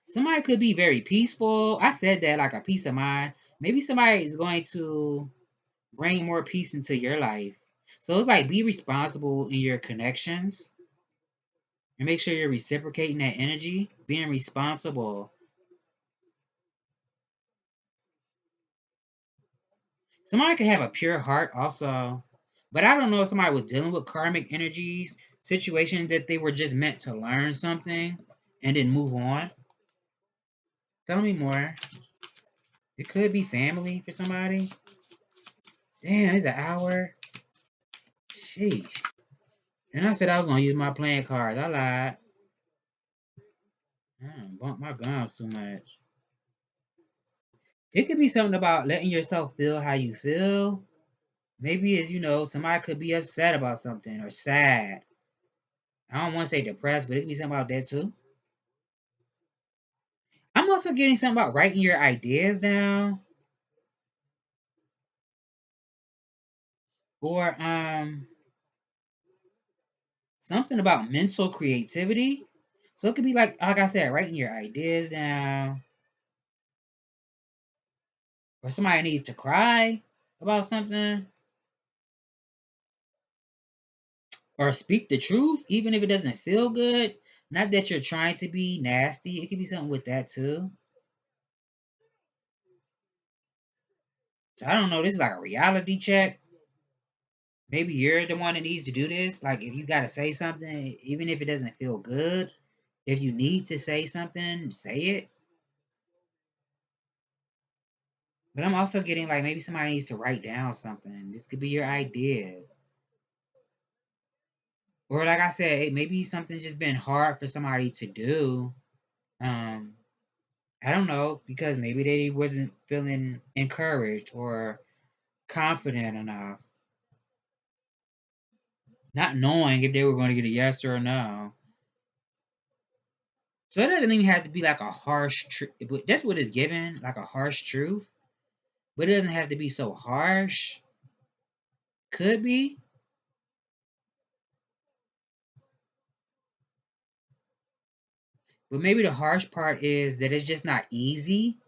Somebody could be very peaceful. I said that like a peace of mind. Maybe somebody is going to bring more peace into your life. So it's like be responsible in your connections and make sure you're reciprocating that energy, being responsible. Somebody could have a pure heart also, but I don't know if somebody was dealing with karmic energies, situations that they were just meant to learn something and then move on. Tell me more. It could be family for somebody. Damn, it's an hour. Sheesh. And I said I was gonna use my playing cards. I lied. I done bumped my gums too much. It could be something about letting yourself feel how you feel. Maybe it's, somebody could be upset about something or sad. I don't want to say depressed, but it could be something about that too. I'm also getting something about writing your ideas down, or something about mental creativity. So it could be like I said, writing your ideas down, or somebody needs to cry about something, or speak the truth, even if it doesn't feel good. Not that you're trying to be nasty. It could be something with that too. So I don't know. This is like a reality check. Maybe you're the one that needs to do this. Like if you gotta say something, even if it doesn't feel good, if you need to say something, say it. But I'm also getting like maybe somebody needs to write down something. This could be your ideas. Or like I said, maybe something just been hard for somebody to do. Um, I don't know, because maybe they wasn't feeling encouraged or confident enough. Not knowing if they were going to get a yes or a no. So it doesn't even have to be like a harsh truth. That's what it's given, like a harsh truth. But it doesn't have to be so harsh. Could be. But maybe the harsh part is that it's just not easy.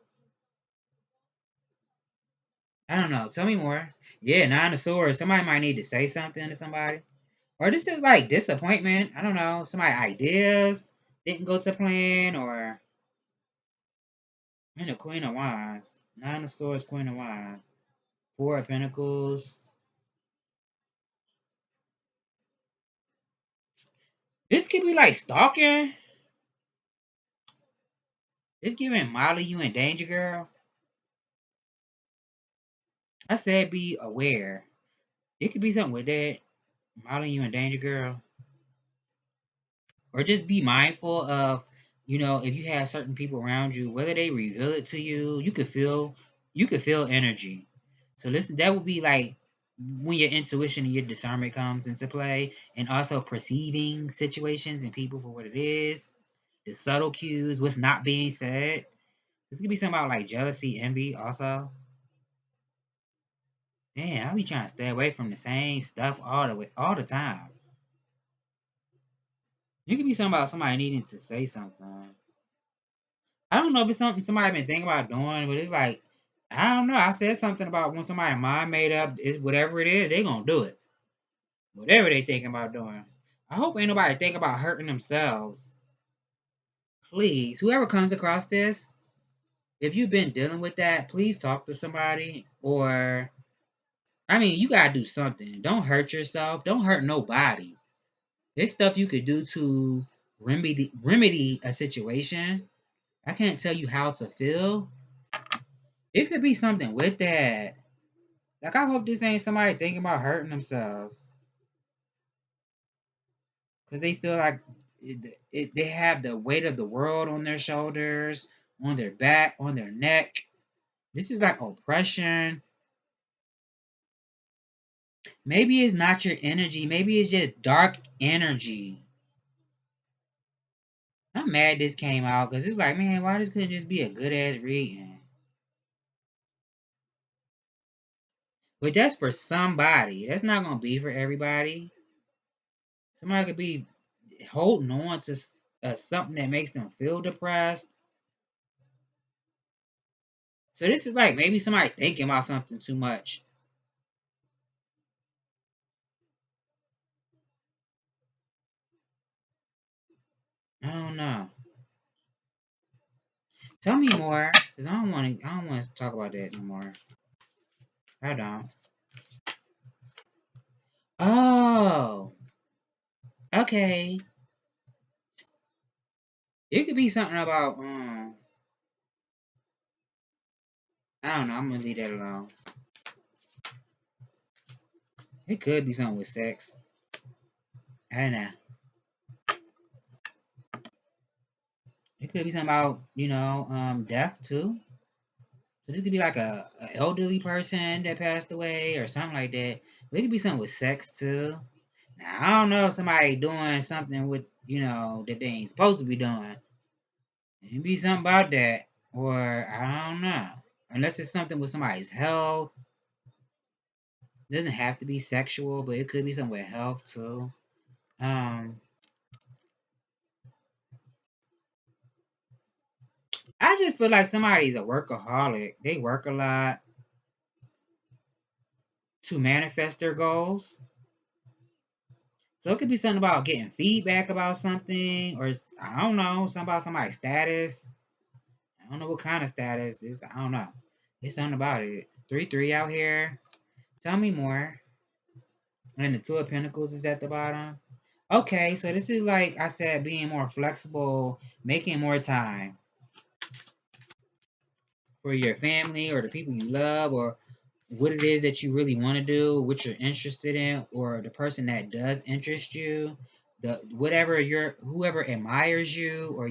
I don't know. Tell me more. Yeah, Nine of Swords. Somebody might need to say something to somebody. Or this is like disappointment. I don't know. Somebody ideas didn't go to plan, or the Queen of Wands. Nine of Swords, Queen of Wands. Four of Pentacles. This could be like stalking. It's giving Molly you in danger, girl. I said be aware. It could be something with that. Molly you in danger, girl. Or just be mindful of, if you have certain people around you, whether they reveal it to you, you could feel energy. So listen, that would be like when your intuition and your discernment comes into play, and also perceiving situations and people for what it is, the subtle cues, what's not being said. This could be something about like jealousy, envy, also. Damn, I be trying to stay away from the same stuff all the time. It could be something about somebody needing to say something. I don't know if it's something somebody been thinking about doing, but it's like, I don't know. I said something about when somebody mind made up is whatever it is, they gonna do it. Whatever they thinking about doing. I hope ain't nobody think about hurting themselves. Please, whoever comes across this, if you've been dealing with that, please talk to somebody. Or, I mean, you gotta do something. Don't hurt yourself. Don't hurt nobody. There's stuff you could do to remedy a situation. I can't tell you how to feel. It could be something with that. Like, I hope this ain't somebody thinking about hurting themselves because they feel like they have the weight of the world on their shoulders, on their back, on their neck. This is like oppression. Maybe it's not your energy. Maybe it's just dark energy. I'm mad this came out because it's like, man, why this couldn't just be a good ass reading? But that's for somebody. That's not gonna be for everybody. Somebody could be holding on to something that makes them feel depressed. So this is like maybe somebody thinking about something too much. I don't know. Tell me more, cause I don't want to. I don't want to talk about that no more. I don't. Oh, okay. It could be something about. I don't know. I'm gonna leave that alone. It could be something with sex. I don't know. It could be something about death too. So this could be like a elderly person that passed away or something like that. But it could be something with sex too. Now I don't know if somebody doing something with that they ain't supposed to be doing. It be something about that, or I don't know. Unless it's something with somebody's health. It doesn't have to be sexual, but it could be something with health too. Um, I just feel like somebody's a workaholic. They work a lot to manifest their goals. So it could be something about getting feedback about something, or I don't know, something about somebody's status. I don't know what kind of status. This I don't know. It's something about it. 3-3 out here. Tell me more. And the Two of Pentacles is at the bottom. Okay, so this is like I said, being more flexible, making more time for your family or the people you love, or what it is that you really want to do, what you're interested in, or the person that does interest you, the whoever admires you, or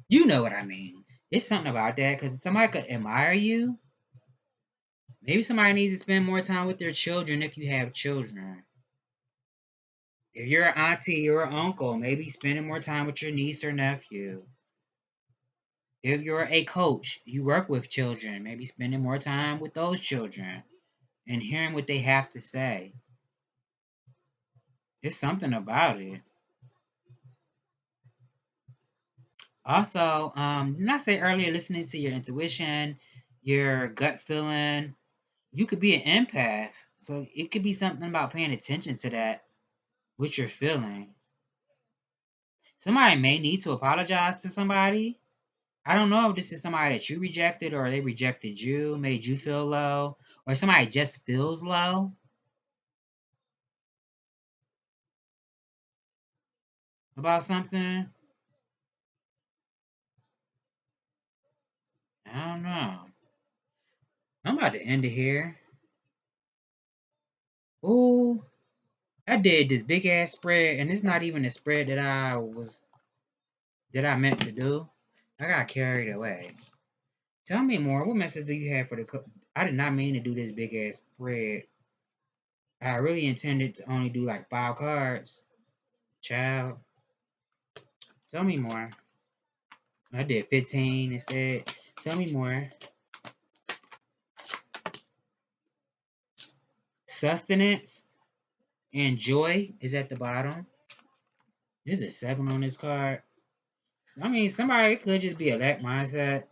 you know what I mean. It's something about that because somebody could admire you. Maybe somebody needs to spend more time with their children if you have children. If you're an auntie or an uncle, maybe spending more time with your niece or nephew. If you're a coach, you work with children, maybe spending more time with those children and hearing what they have to say. It's something about it. Also, didn't I say earlier, listening to your intuition, your gut feeling, you could be an empath. So it could be something about paying attention to that, what you're feeling. Somebody may need to apologize to somebody. I don't know if this is somebody that you rejected or they rejected you, made you feel low, or somebody just feels low about something. I don't know. I'm about to end it here. Ooh, I did this big ass spread, and it's not even a spread that I meant to do. I got carried away. Tell me more. What message do you have for the? I did not mean to do this big ass spread. I really intended to only do like 5 cards. Child, tell me more. I did 15 instead. Tell me more. Sustenance and joy is at the bottom. There's a 7 on this card. I mean, somebody could just be a lack mindset,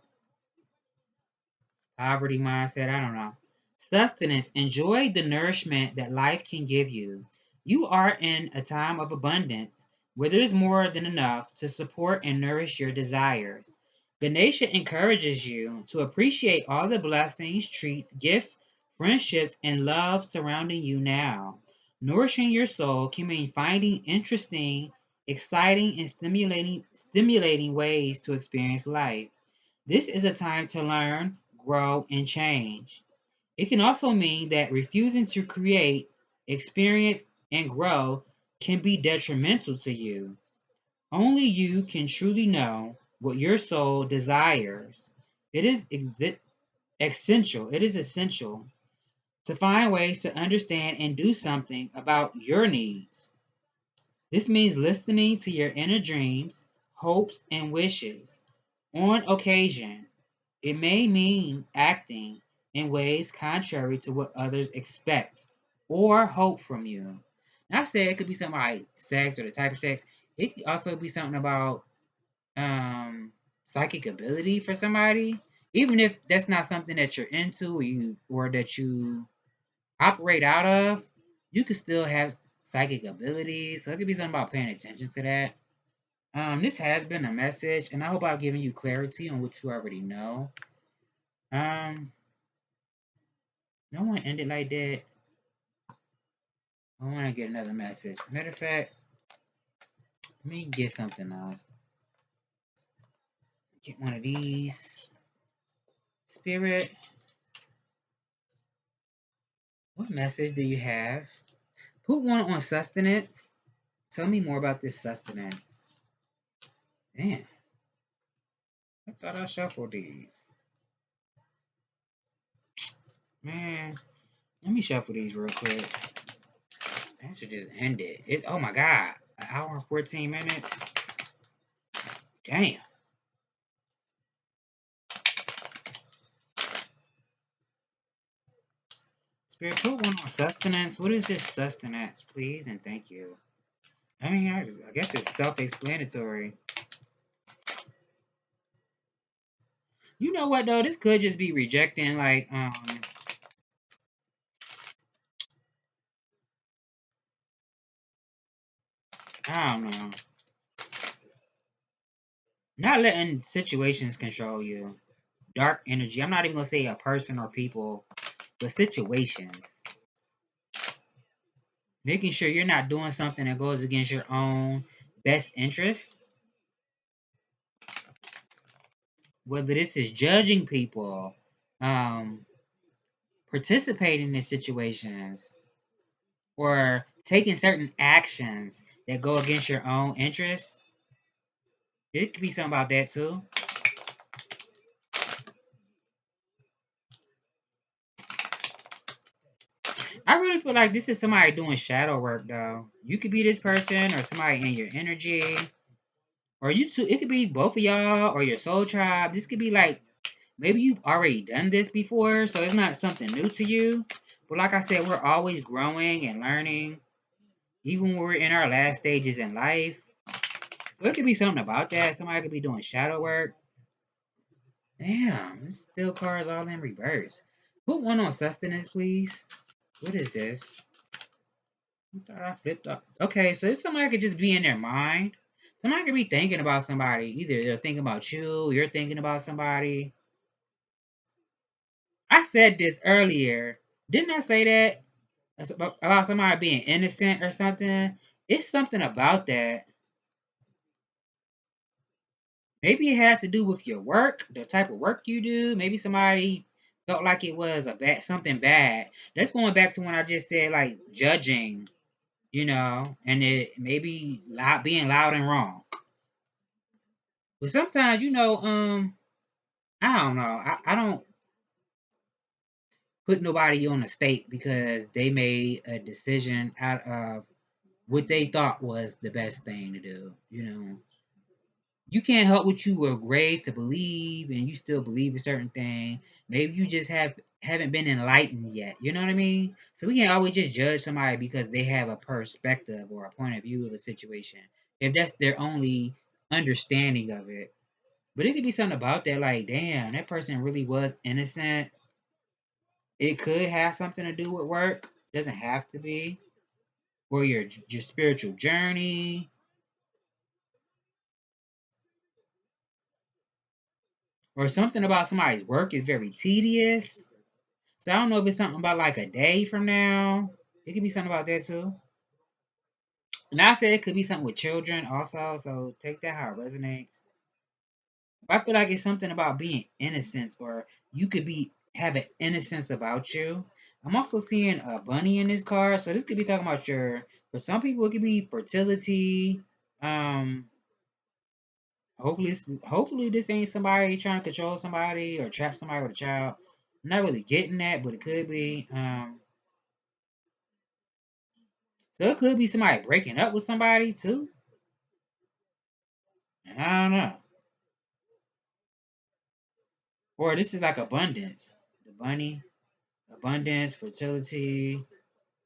poverty mindset. I don't know. Sustenance. Enjoy the nourishment that life can give you. You are in a time of abundance where there is more than enough to support and nourish your desires. The nation encourages you to appreciate all the blessings, treats, gifts, friendships, and love surrounding you now. Nourishing your soul can mean finding interesting, exciting, and stimulating ways to experience life. This is a time to learn, grow, and change. It can also mean that refusing to create, experience, and grow can be detrimental to you. Only you can truly know what your soul desires. It is essential. It is essential to find ways to understand and do something about your needs. This means listening to your inner dreams, hopes, and wishes. On occasion, it may mean acting in ways contrary to what others expect or hope from you. Now, I said it could be something like sex or the type of sex. It could also be something about psychic ability for somebody. Even if that's not something that you're into or that you operate out of, you could still have psychic abilities. So it could be something about paying attention to that. This has been a message, and I hope I've given you clarity on what you already know. Um, no one ended like that. I want to get another message. Matter of fact, let me get something else. Get one of these. Spirit, what message do you have? Put one on sustenance. Tell me more about this sustenance. Damn, I thought I shuffled these. Man, let me shuffle these real quick. I should just end it. Oh my god, an hour and 14 minutes. Damn. Spirit, put one on sustenance. What is this sustenance, please and thank you? I mean, I guess it's self-explanatory. You know what though? This could just be rejecting, like, I don't know, not letting situations control you. dark energy. I'm not even going to say a person or people, but situations. Making sure you're not doing something that goes against your own best interest. Whether this is judging people, um, participating in situations, or taking certain actions that go against your own interests. It could be something about that too. I really feel like this is somebody doing shadow work though. You could be this person or somebody in your energy. Or you two, it could be both of y'all or your soul tribe. This could be like maybe you've already done this before, so it's not something new to you. But like I said, we're always growing and learning, even when we're in our last stages in life. So it could be something about that. Somebody could be doing shadow work. Damn, this still cards all in reverse. Put one on sustenance, please. What is this? I thought I flipped up. Okay, so it's somebody could just be in their mind. Somebody could be thinking about somebody. Either they're thinking about you, you're thinking about somebody. I said this earlier. Didn't I say that? About somebody being innocent or something? It's something about that. Maybe it has to do with your work, the type of work you do. Maybe somebody felt like it was a bad something bad. That's going back to when I just said like judging, and it maybe loud, being loud and wrong. But sometimes, I don't know. I don't put nobody on a stake because they made a decision out of what they thought was the best thing to do. You can't help what you were raised to believe, and you still believe a certain thing. Maybe you just haven't been enlightened yet. You know what I mean? So we can't always just judge somebody because they have a perspective or a point of view of a situation. If that's their only understanding of it. But it could be something about that, like, damn, that person really was innocent. It could have something to do with work. Doesn't have to be. Or your spiritual journey. Or something about somebody's work is very tedious. So I don't know if it's something about like a day from now. It could be something about that too. And I said it could be something with children also. So take that how it resonates. But I feel like it's something about being innocent, or you could be having innocence about you. I'm also seeing a bunny in this card. So this could be talking about for some people it could be fertility. Um hopefully this ain't somebody trying to control somebody or trap somebody with a child. I'm not really getting that, but it could be. So it could be somebody breaking up with somebody too. I don't know. Or this is like abundance. The bunny, abundance, fertility,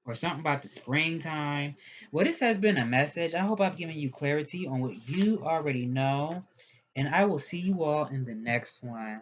or something about the springtime. Well, this has been a message. I hope I've given you clarity on what you already know. And I will see you all in the next one.